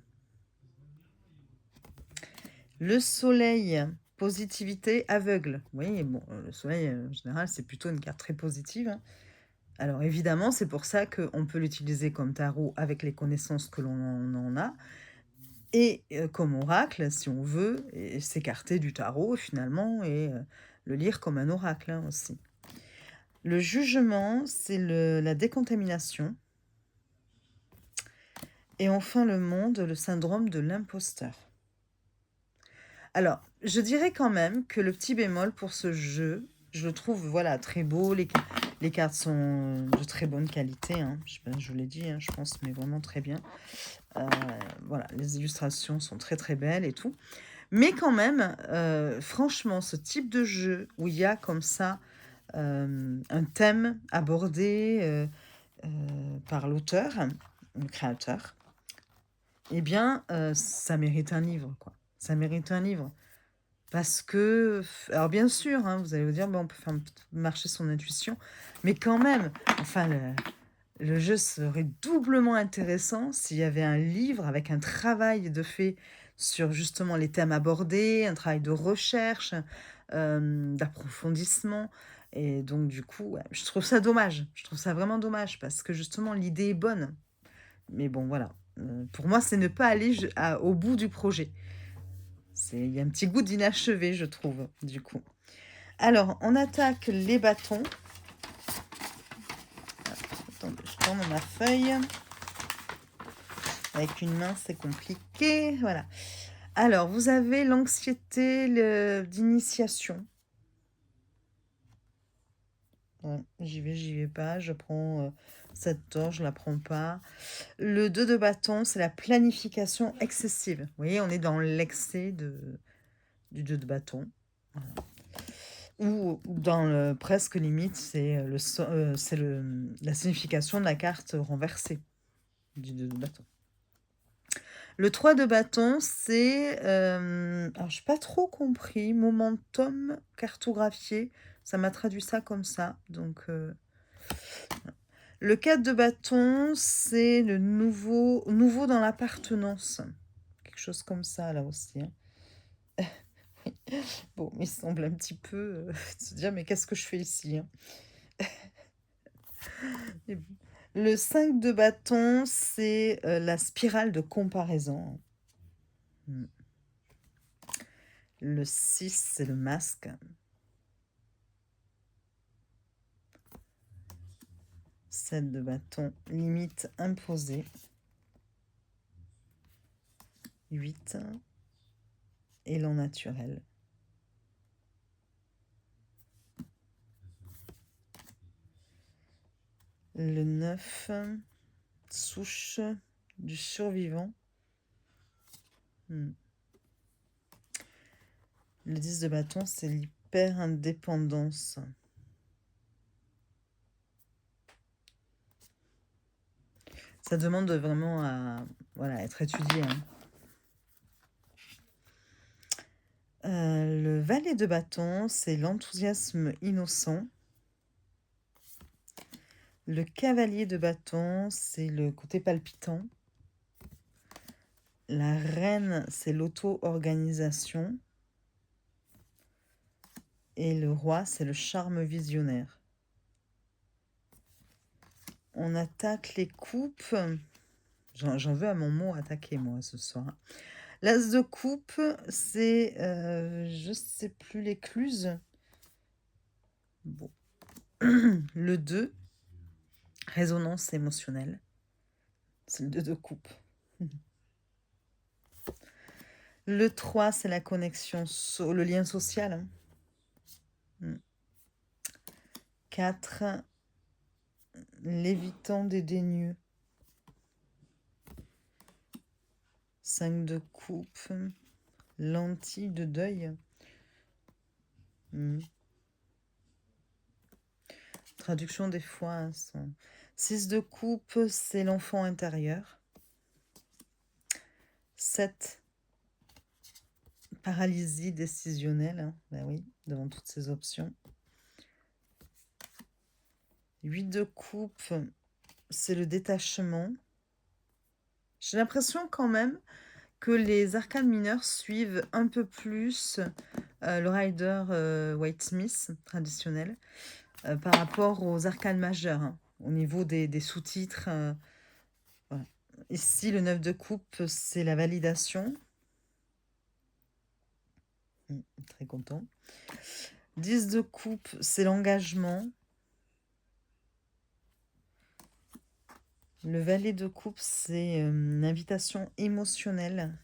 Le soleil, positivité aveugle. Oui, bon, le soleil, en général, c'est plutôt une carte très positive, hein. Alors évidemment, c'est pour ça qu'on peut l'utiliser comme tarot avec les connaissances que l'on en a. Et comme oracle, si on veut, et s'écarter du tarot finalement et le lire comme un oracle, hein, aussi. Le jugement, c'est la décontamination. Et enfin le monde, le syndrome de l'imposteur. Alors, je dirais quand même que le petit bémol pour ce jeu, je le trouve voilà, très beau. Les cartes sont de très bonne qualité, hein. Je sais pas, je vous l'ai dit, hein, je pense, mais vraiment très bien. Voilà, les illustrations sont très très belles et tout. Mais quand même, franchement, ce type de jeu où il y a comme ça un thème abordé par l'auteur, le créateur, eh bien, ça mérite un livre, quoi. Ça mérite un livre. Parce que, alors bien sûr, hein, vous allez vous dire, bon, on peut faire marcher son intuition, mais quand même, enfin, le jeu serait doublement intéressant s'il y avait un livre avec un travail de fait sur justement les thèmes abordés, un travail de recherche, d'approfondissement. Et donc, du coup, ouais, je trouve ça dommage. Je trouve ça vraiment dommage parce que justement, l'idée est bonne. Mais bon, voilà. Pour moi, c'est ne pas aller au bout du projet. Il y a un petit goût d'inachevé, je trouve, du coup. Alors, on attaque les bâtons. Attendez, je tourne ma feuille. Avec une main, c'est compliqué. Voilà. Alors, vous avez l'anxiété d'initiation. Ouais, j'y vais pas. Je prends cette torche, je la prends pas. Le 2 de bâton, c'est la planification excessive. Vous voyez, on est dans l'excès du 2 de bâton. Voilà. Ou dans le presque limite, c'est la signification de la carte renversée du 2 de bâton. Le 3 de bâton, c'est... alors, je n'ai pas trop compris. Momentum cartographié. Ça m'a traduit ça comme ça. Donc, le 4 de bâton, c'est le nouveau dans l'appartenance. Quelque chose comme ça, là aussi, hein. Bon, il semble un petit peu se dire, mais qu'est-ce que je fais ici, hein? Le 5 de bâton, c'est la spirale de comparaison. Mm. Le 6, c'est le masque. 7 de bâton, limite imposée. 8, élan naturel. Le 9, souche du survivant. Le 10 de bâton, c'est l'hyper-indépendance. Ça demande vraiment à être étudié. Le valet de bâton, c'est l'enthousiasme innocent. Le cavalier de bâton, c'est le côté palpitant. La reine, c'est l'auto-organisation. Et le roi, c'est le charme visionnaire. On attaque les coupes. J'en veux à mon mot attaquer, moi, ce soir. L'as de coupe, c'est, je sais plus, l'écluse. Bon. Le 2, résonance émotionnelle. C'est le 2 de coupe. Le 3, c'est la connexion, le lien social. 4, l'évitant dédaigneux. 5 de coupe, lentille de deuil. Traduction des fois. 6 de coupe, c'est l'enfant intérieur. 7, paralysie décisionnelle. Ben oui, devant toutes ces options. 8 de coupe, c'est le détachement. J'ai l'impression quand même que les arcanes mineurs suivent un peu plus le Rider Waite Smith traditionnel par rapport aux arcanes majeures, au niveau des sous-titres. Voilà. Ici, le 9 de coupe, c'est la validation. Très content. 10 de coupe, c'est l'engagement. Le valet de coupe, c'est une invitation émotionnelle.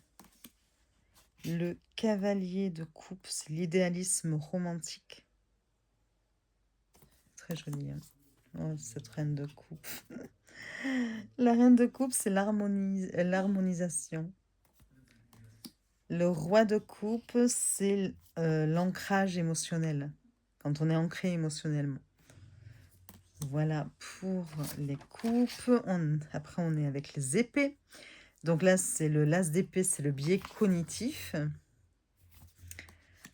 Le cavalier de coupe, c'est l'idéalisme romantique. Très joli. Oh, cette reine de coupe. La reine de coupe, c'est l'harmonisation. Le roi de coupe, c'est l'ancrage émotionnel. Quand on est ancré émotionnellement. Voilà pour les coupes. Après, on est avec les épées. Donc là, c'est le l'as d'épée, c'est le biais cognitif.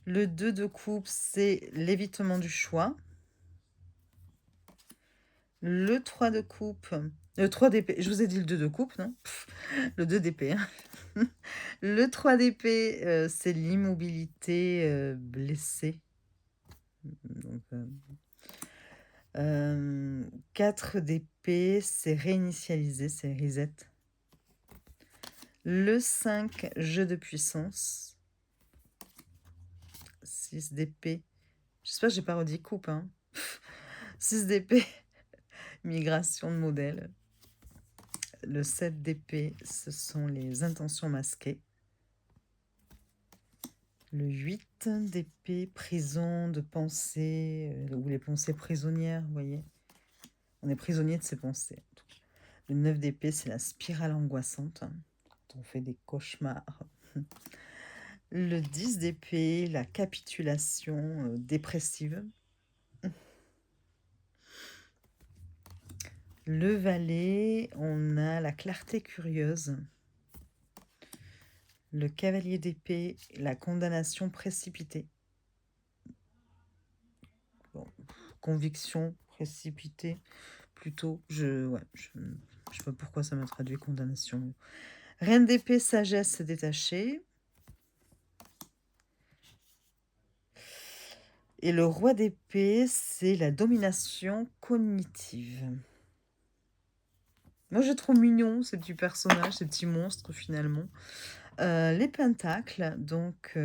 Le 2 de coupe, c'est l'évitement du choix. Le 3 de coupe, le 3 d'épée, je vous ai dit le 2 de coupe, non? Le 2 d'épée. Le 3 d'épée, c'est l'immobilité blessée. Donc, 4 d'épée, c'est réinitialiser, c'est reset. Le 5, jeu de puissance. 6 d'épée. J'espère que j'ai pas redit coupe. 6 d'épée, migration de modèle. Le 7 d'épée, ce sont les intentions masquées. Le 8 d'épée, prison de pensée, ou les pensées prisonnières, vous voyez. On est prisonnier de ses pensées. Le 9 d'épée, c'est la spirale angoissante. Quand on fait des cauchemars. Le 10 d'épée, la capitulation dépressive. Le valet, on a la clarté curieuse. Le cavalier d'épée, la condamnation précipitée. Bon, conviction précipitée, plutôt. Je sais pas pourquoi ça m'a traduit condamnation. Reine d'épée, sagesse détachée. Et le roi d'épée, c'est la domination cognitive. Moi, je trouve mignon ces petits personnages, ces petits monstres finalement. Les pentacles, donc,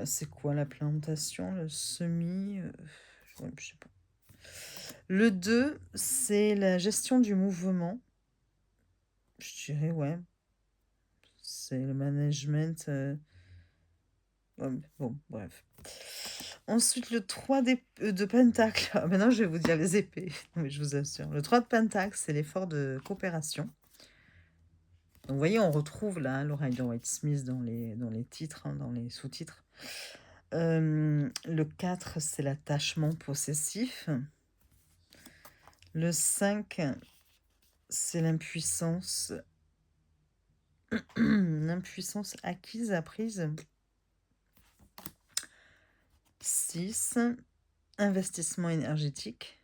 c'est quoi la plantation, le semi, je sais pas. Le 2, c'est la gestion du mouvement. Je dirais, ouais, c'est le management. Ouais, bon, bref. Ensuite, le 3 de Pentacle. Ah, maintenant, je vais vous dire les épées. Non, mais je vous assure. Le 3 de Pentacle, c'est l'effort de coopération. Donc, vous voyez, on retrouve là Laura White Smith dans les titres, hein, dans les sous-titres. Le 4, c'est l'attachement possessif. Le 5, c'est l'impuissance. L'impuissance acquise, apprise. 6, investissement énergétique.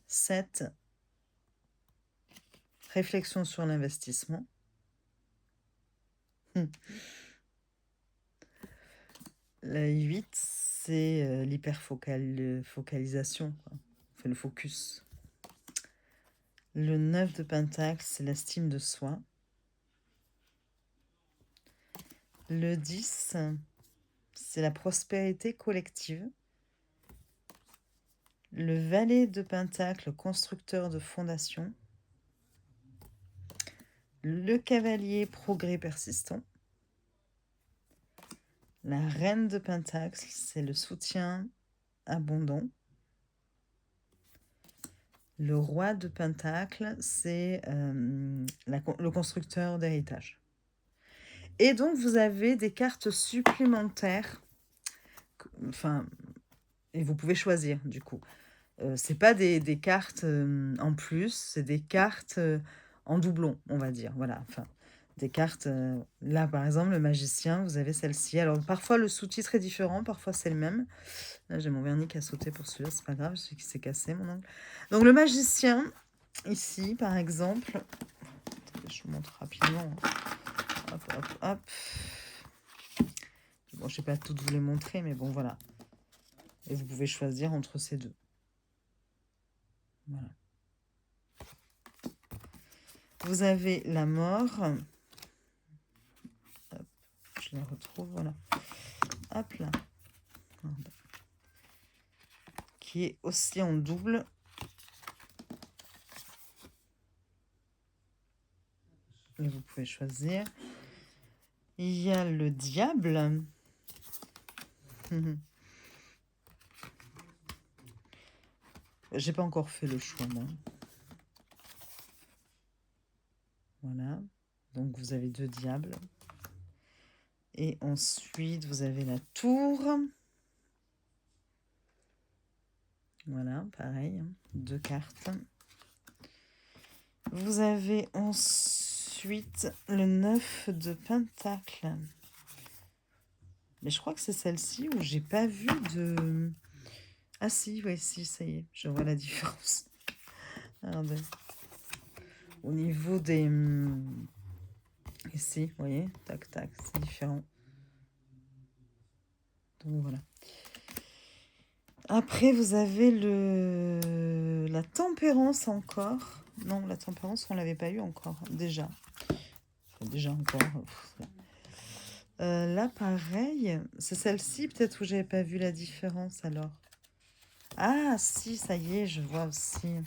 7, réflexion sur l'investissement. La 8, c'est l'hyperfocalisation, quoi. On fait le focus. Le 9 de Pentacle, c'est l'estime de soi. Le 10, c'est la prospérité collective. Le valet de Pentacle, constructeur de fondation. Le cavalier, progrès persistant. La reine de Pentacle, c'est le soutien abondant. Le roi de Pentacle, c'est le constructeur d'héritage. Et donc, vous avez des cartes supplémentaires. Enfin, et vous pouvez choisir, du coup. C'est pas des cartes en plus, c'est des cartes en doublon, on va dire. Voilà, enfin, des cartes... là, par exemple, le magicien, vous avez celle-ci. Alors, parfois, le sous-titre est différent, parfois, c'est le même. Là, j'ai mon vernis qui a sauté pour celui-là, c'est pas grave, celui qui s'est cassé, mon ongle. Donc, le magicien, ici, par exemple... Je vous montre rapidement. Hop, hop, hop. Bon, je ne vais pas toutes vous les montrer, mais bon, voilà. Et vous pouvez choisir entre ces deux. Voilà. Vous avez la mort. Hop, je la retrouve, voilà. Hop là. Qui est aussi en double. Et vous pouvez choisir. Il y a le diable. J'ai pas encore fait le choix, moi. Voilà. Donc, vous avez 2 diables. Et ensuite, vous avez la tour. Voilà, pareil. 2 cartes. Vous avez ensuite le 9 de Pentacle. Mais je crois que c'est celle-ci où j'ai pas vu de... Ah si, oui, si, ça y est, je vois la différence. Regardez. Au niveau des... Ici, vous voyez, tac, tac, c'est différent. Donc voilà. Après, vous avez la tempérance encore. Non, la tempérance, on ne l'avait pas eu encore, déjà. Enfin, déjà encore. Là, pareil, c'est celle-ci peut-être où j'avais pas vu la différence alors. Ah, si, ça y est, je vois aussi. Vous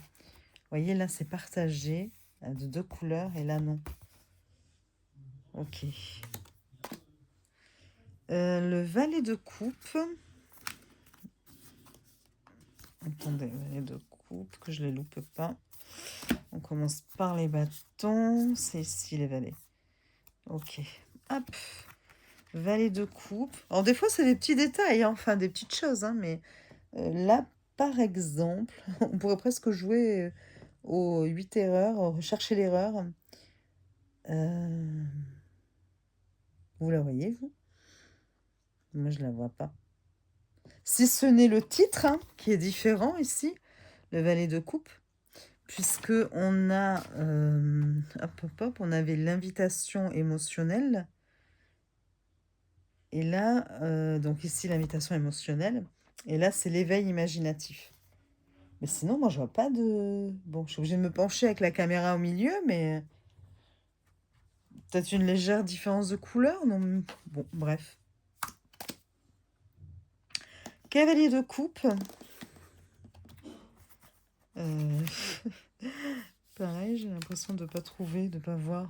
voyez, là, c'est partagé de 2 couleurs et là, non. Ok. Le valet de coupe. Attendez, valet de coupe, que je ne les loupe pas. On commence par les bâtons. C'est ici les valets. Ok. Hop. Valet de coupe. Alors, des fois, c'est des petits détails, hein, enfin, des petites choses, hein, mais là, par exemple, on pourrait presque jouer aux 8 erreurs, chercher l'erreur. Vous la voyez, vous? Moi, je la vois pas. Si ce n'est le titre, hein, qui est différent ici, le valet de coupe, puisque on a, hop, hop, hop, on avait l'invitation émotionnelle. Et là, donc ici, l'invitation émotionnelle. Et là, c'est l'éveil imaginatif. Mais sinon, moi, je vois pas de... Bon, je suis obligée de me pencher avec la caméra au milieu, mais... Peut-être une légère différence de couleur, non? Bon, bref. Cavalier de coupe. Euh, Pareil, j'ai l'impression de ne pas trouver, de ne pas voir.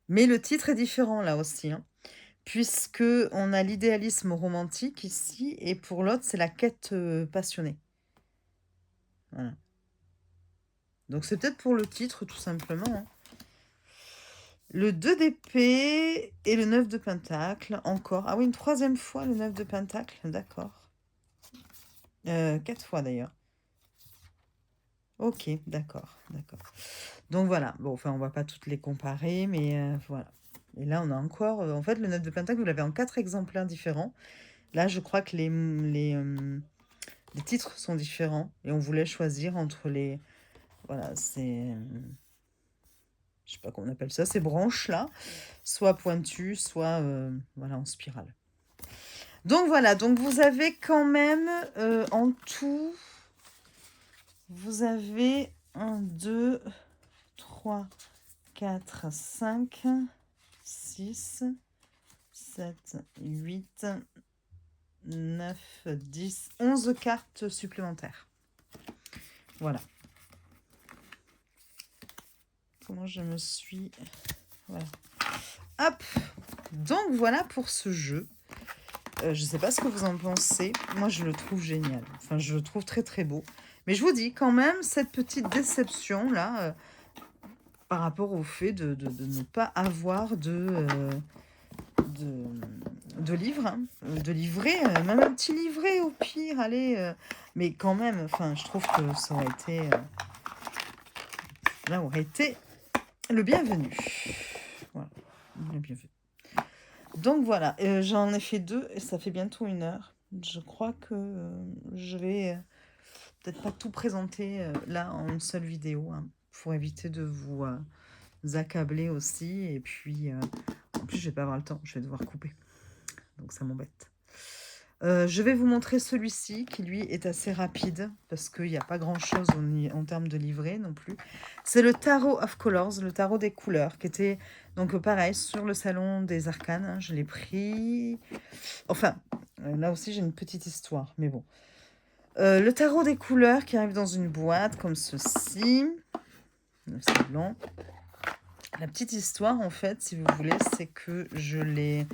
Mais le titre est différent là aussi, hein, puisque on a l'idéalisme romantique ici, et pour l'autre, c'est la quête passionnée. Voilà. Donc c'est peut-être pour le titre, tout simplement, hein. Le 2 d'épée et le 9 de pentacle, encore. Ah oui, une troisième fois le 9 de pentacle, d'accord. 4 fois d'ailleurs. Ok, d'accord, d'accord. Donc voilà, bon, enfin, on va pas toutes les comparer, mais voilà. Et là, on a encore, en fait, le 9 de pentacle, vous l'avez en 4 exemplaires différents. Là, je crois que les titres sont différents, et on voulait choisir entre les, voilà, je sais pas comment on appelle ça, ces branches-là, soit pointues, soit, voilà, en spirale. Donc voilà, donc vous avez quand même, en tout, vous avez 1, 2, 3, 4, 5, 6, 7, 8, 9, 10, 11 cartes supplémentaires. Voilà. Comment je me suis... Voilà. Hop. Donc voilà pour ce jeu. Je ne sais pas ce que vous en pensez. Moi, je le trouve génial. Enfin, je le trouve très très beau. Mais je vous dis quand même, cette petite déception là, par rapport au fait de ne pas avoir de, de livres, hein, de livret, même un petit livret au pire, allez. Mais quand même, enfin, je trouve que ça aurait été, là aurait été le bienvenu. Voilà, le bienvenu. Donc voilà, j'en ai fait 2 et ça fait bientôt 1 heure. Je crois que je vais peut-être pas tout présenter là en une seule vidéo, hein, pour éviter de vous accabler aussi. Et puis, en plus, je vais pas avoir le temps, je vais devoir couper. Donc ça m'embête. Je vais vous montrer celui-ci qui lui est assez rapide parce qu'il n'y a pas grand chose en termes de livret non plus. C'est le Tarot of Colors, le tarot des couleurs, qui était donc pareil sur le salon des arcanes, hein. Je l'ai pris. Enfin, là aussi j'ai une petite histoire, mais bon. Le tarot des couleurs qui arrive dans une boîte comme ceci. C'est blanc. La petite histoire, en fait, si vous voulez, c'est que je l'ai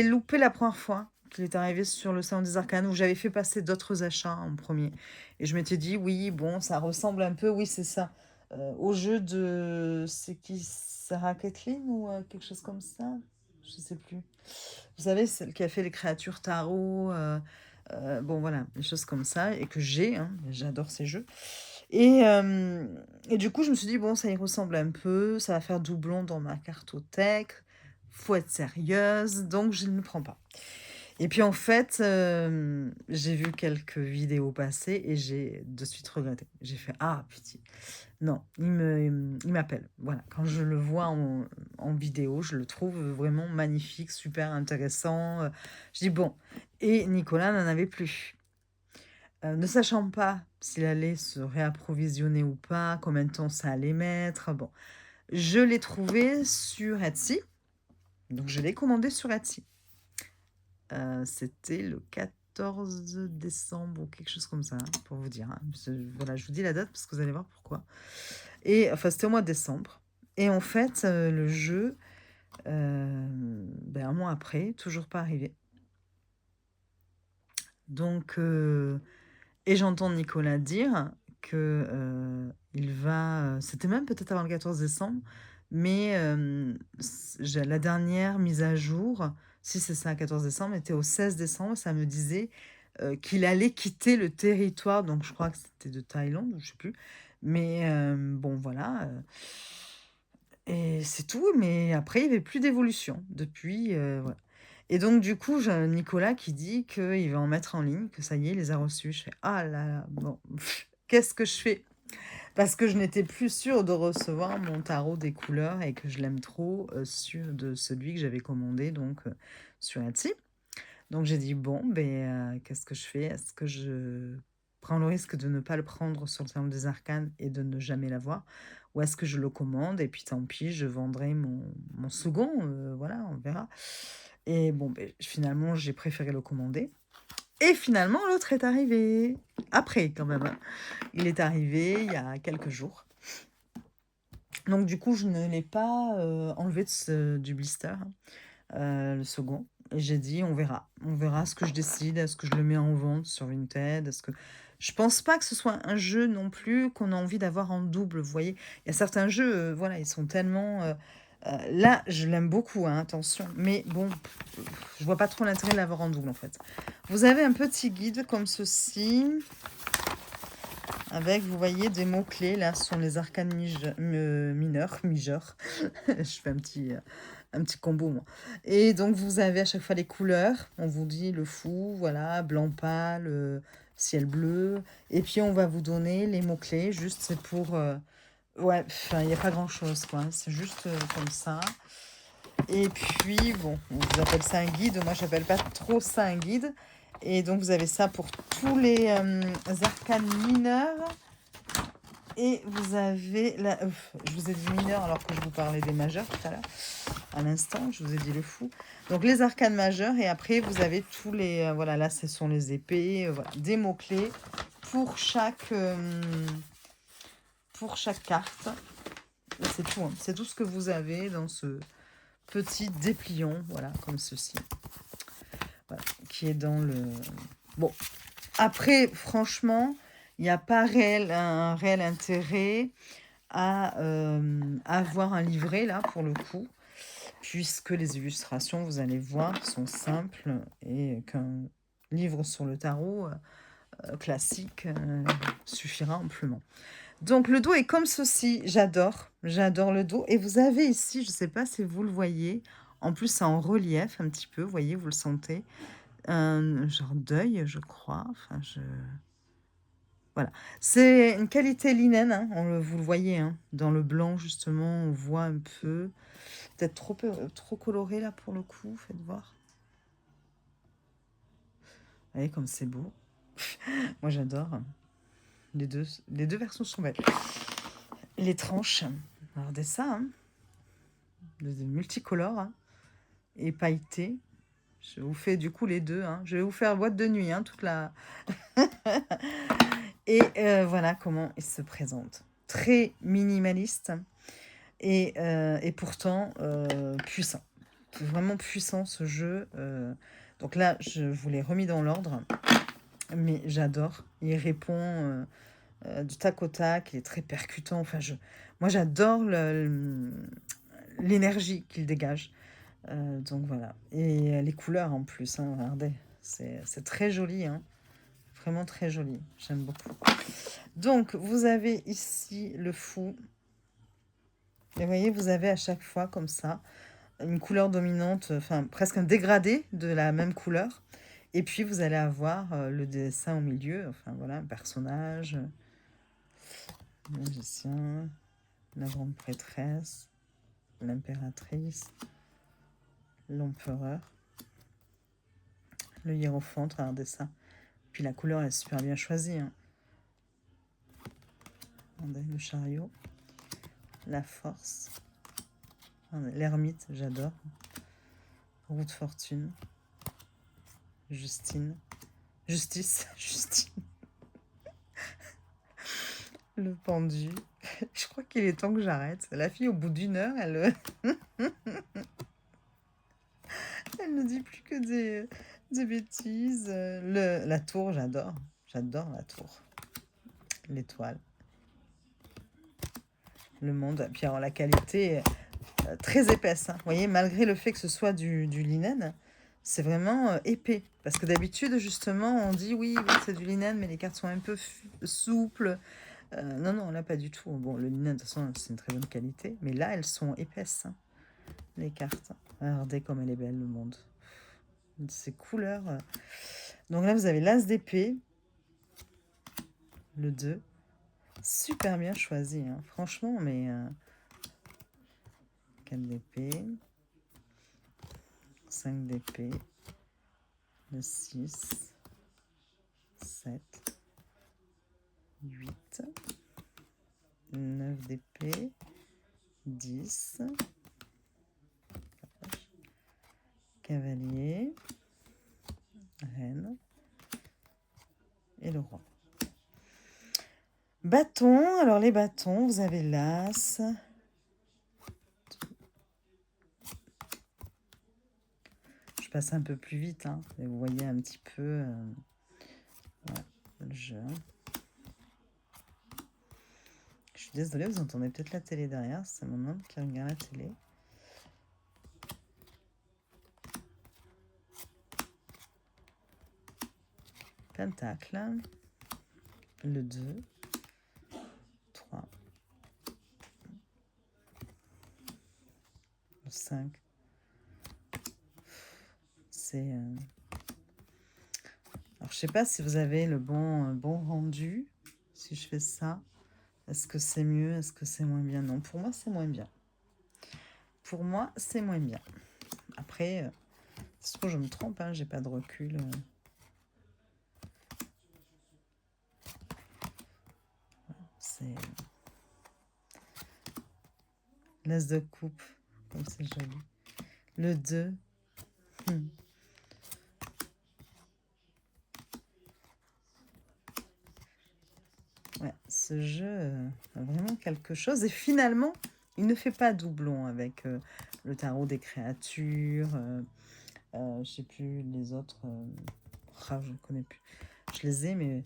loupé la première fois qu'il est arrivé sur le salon des arcanes, où j'avais fait passer d'autres achats en premier. Et je m'étais dit, oui, bon, ça ressemble un peu, oui, c'est ça, au jeu de... C'est qui, Sarah Kathleen ou quelque chose comme ça? Je sais plus. Vous savez, celle qui a fait les créatures tarot, bon, voilà, des choses comme ça, et que j'ai, hein, j'adore ces jeux. Et du coup, je me suis dit, bon, ça y ressemble un peu, ça va faire doublon dans ma cartothèque, faut être sérieuse, donc je ne le prends pas. Et puis en fait, j'ai vu quelques vidéos passer et j'ai de suite regretté. J'ai fait, ah, pitié. Non, il m'appelle. Voilà, quand je le vois en vidéo, je le trouve vraiment magnifique, super intéressant. Je dis, bon, et Nicolas n'en avait plus. Ne sachant pas s'il allait se réapprovisionner ou pas, combien de temps ça allait mettre. Bon, je l'ai trouvé sur Etsy. Donc, je l'ai commandé sur Etsy. C'était le 14 décembre ou quelque chose comme ça, hein, pour vous dire, hein. Voilà, je vous dis la date parce que vous allez voir pourquoi. Et enfin, c'était au mois de décembre. Et en fait, le jeu, un mois après, toujours pas arrivé. Donc, et j'entends Nicolas dire que il va. C'était même peut-être avant le 14 décembre, mais la dernière mise à jour, si c'est ça, 14 décembre, était au 16 décembre. Ça me disait qu'il allait quitter le territoire, donc je crois que c'était de Thaïlande, je sais plus. Mais bon, voilà. Et c'est tout, mais après, il n'y avait plus d'évolution depuis. Voilà. Et donc, du coup, j'ai Nicolas qui dit qu'il va en mettre en ligne, que ça y est, il les a reçus. Je fais, ah là là, bon, qu'est-ce que je fais? Parce que je n'étais plus sûre de recevoir mon tarot des couleurs et que je l'aime trop de celui que j'avais commandé donc sur Etsy. Donc, j'ai dit, bon, qu'est-ce que je fais? Est-ce que je prends le risque de ne pas le prendre sur le salon des arcanes et de ne jamais l'avoir? Ou est-ce que je le commande et puis tant pis, je vendrai mon second, voilà, on verra. Et bon, finalement, j'ai préféré le commander. Et finalement, l'autre est arrivé. Après, quand même, hein. Il est arrivé il y a quelques jours. Donc du coup, je ne l'ai pas, enlevé du blister, hein, le second. Et j'ai dit: «On verra. On verra ce que je décide. Est-ce que je le mets en vente sur Vinted? Est-ce que» je pense pas que ce soit un jeu non plus qu'on a envie d'avoir en double, vous voyez? Il y a certains jeux, voilà, ils sont tellement, là, je l'aime beaucoup, hein, attention, mais bon, je vois pas trop l'intérêt de l'avoir en double, en fait. Vous avez un petit guide comme ceci, avec, vous voyez, des mots-clés. Là, ce sont les arcanes mineurs, majeurs. Je fais un petit combo, moi. Et donc, vous avez à chaque fois les couleurs. On vous dit le fou, voilà, blanc pâle, ciel bleu. Et puis, on va vous donner les mots-clés. Juste, c'est pour... ouais, enfin, il n'y a pas grand-chose, quoi. C'est juste comme ça. Et puis, bon, on vous appelle ça un guide. Moi, j'appelle pas trop ça un guide. Et donc, vous avez ça pour tous les arcanes mineurs. Et vous avez la... je vous ai dit mineur alors que je vous parlais des majeurs tout à l'heure. À l'instant, je vous ai dit le fou. Donc, les arcanes majeures. Et après, vous avez tous les... voilà, là, ce sont les épées. Voilà, des mots-clés pour chaque carte. Et c'est tout, hein. C'est tout ce que vous avez dans ce petit dépliant. Voilà, comme ceci. Voilà, qui est dans le... Bon, après, franchement, il n'y a pas un réel intérêt à avoir un livret, là, pour le coup, puisque les illustrations, vous allez voir, sont simples et qu'un livre sur le tarot classique suffira amplement. Donc, le dos est comme ceci. J'adore le dos. Et vous avez ici, je ne sais pas si vous le voyez, en plus, c'est en relief un petit peu, vous voyez, vous le sentez, un genre d'œil, je crois. Enfin, voilà. C'est une qualité linen, hein, vous le voyez, hein, dans le blanc, justement, on voit un peu. Peut-être trop coloré, là, pour le coup, faites voir. Vous voyez comme c'est beau. Moi, j'adore. Les deux versions sont belles. Les tranches, regardez ça, hein, de multicolores, hein, et pailleté. Je vous fais du coup les deux, hein. Je vais vous faire boîte de nuit, hein, toute la... Et voilà comment il se présente. Très minimaliste et pourtant puissant. Vraiment puissant ce jeu. Donc là, je vous l'ai remis dans l'ordre, mais j'adore. Il répond du tac au tac, il est très percutant. Enfin, moi, j'adore l'énergie qu'il dégage. Donc voilà. Et les couleurs en plus, hein, regardez, c'est très joli, hein. Vraiment très joli. J'aime beaucoup. Donc, vous avez ici le fou. Et vous voyez, vous avez à chaque fois comme ça une couleur dominante, enfin presque un dégradé de la même couleur. Et puis vous allez avoir le dessin au milieu, enfin voilà, un personnage, le magicien, la grande prêtresse, l'impératrice, l'empereur, le hiérophante, regardez ça. Puis la couleur est super bien choisie, hein. Regardez, le chariot, la force, l'ermite, j'adore, roue de fortune, Justine, justice, Justine, le pendu. Je crois qu'il est temps que j'arrête. La fille, au bout d'une heure, elle ne dit plus que des bêtises. La tour, j'adore. J'adore la tour. L'étoile. Le monde. Puis alors, la qualité très épaisse, hein. Vous voyez, malgré le fait que ce soit du linen, c'est vraiment épais. Parce que d'habitude, justement, on dit oui, oui c'est du linen, mais les cartes sont un peu souples. Non, non, là, pas du tout. Bon, le linen, de toute façon, c'est une très bonne qualité. Mais là, elles sont épaisses, hein, les cartes. Regardez comme elle est belle, le monde. Ces couleurs. Donc là, vous avez l'as d'épée. Le 2. Super bien choisi, hein. Franchement, mais... 4 d'épée. 5 d'épée. Le 6. 7. 8. 9 d'épée. 10. Cavalier. Reine. et le roi. Bâtons, alors les bâtons, vous avez l'as. Je passe un peu plus vite, hein, et vous voyez un petit peu voilà, le jeu. Je suis désolée, vous entendez peut-être la télé derrière, c'est mon homme qui regarde la télé. Pentacle, le 2, 3, le 5. C'est... Alors, je sais pas si vous avez le bon rendu, si je fais ça. Est-ce que c'est mieux? Est-ce que c'est moins bien? Non, pour moi, c'est moins bien. Pour moi, c'est moins bien. Après, c'est trop, je me trompe, hein, j'ai pas de recul. C'est l'as de coupe, comme c'est joli. Le 2. Ouais, ce jeu a vraiment quelque chose. Et finalement, il ne fait pas doublon avec le tarot des créatures. Je sais plus les autres. Je ne connais plus. Je les ai, mais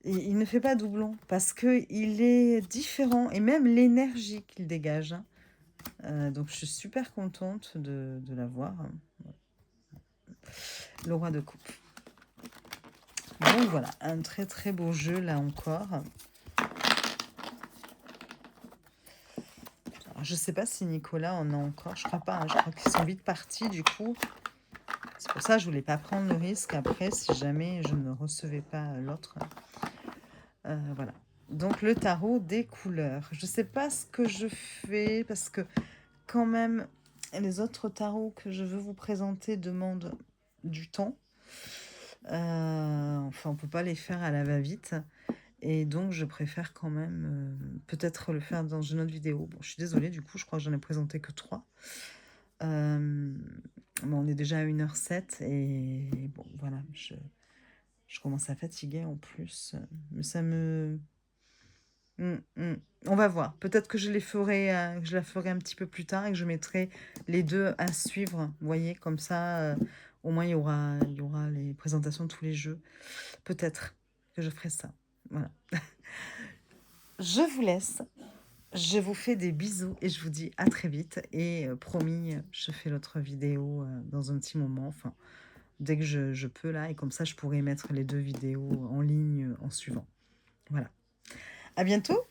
il ne fait pas doublon parce que il est différent et même l'énergie qu'il dégage. Hein. Donc je suis super contente de l'avoir. Le roi de coupe. Donc voilà, un très très beau jeu là encore. Alors, je sais pas si Nicolas en a encore, je crois pas, hein, je crois qu'ils sont vite partis du coup. C'est pour ça que je voulais pas prendre le risque après si jamais je ne recevais pas l'autre. Voilà. Donc le tarot des couleurs. Je sais pas ce que je fais parce que quand même les autres tarots que je veux vous présenter demandent du temps. Enfin, on peut pas les faire à la va-vite. Et donc, je préfère quand même peut-être le faire dans une autre vidéo. Bon, je suis désolée, du coup, je crois que j'en ai présenté que 3. Bon, on est déjà à 1h07 et bon, voilà, je commence à fatiguer en plus. Mais ça me... On va voir. Peut-être que je les ferai, je la ferai un petit peu plus tard et que je mettrai les deux à suivre. Vous voyez, comme ça, au moins, il y aura les présentations de tous les jeux. Peut-être que je ferai ça. Voilà. Je vous laisse. Je vous fais des bisous et je vous dis à très vite. Et promis, je fais l'autre vidéo dans un petit moment. Enfin, dès que je peux là. Et comme ça, je pourrai mettre les 2 vidéos en ligne en suivant. Voilà. À bientôt.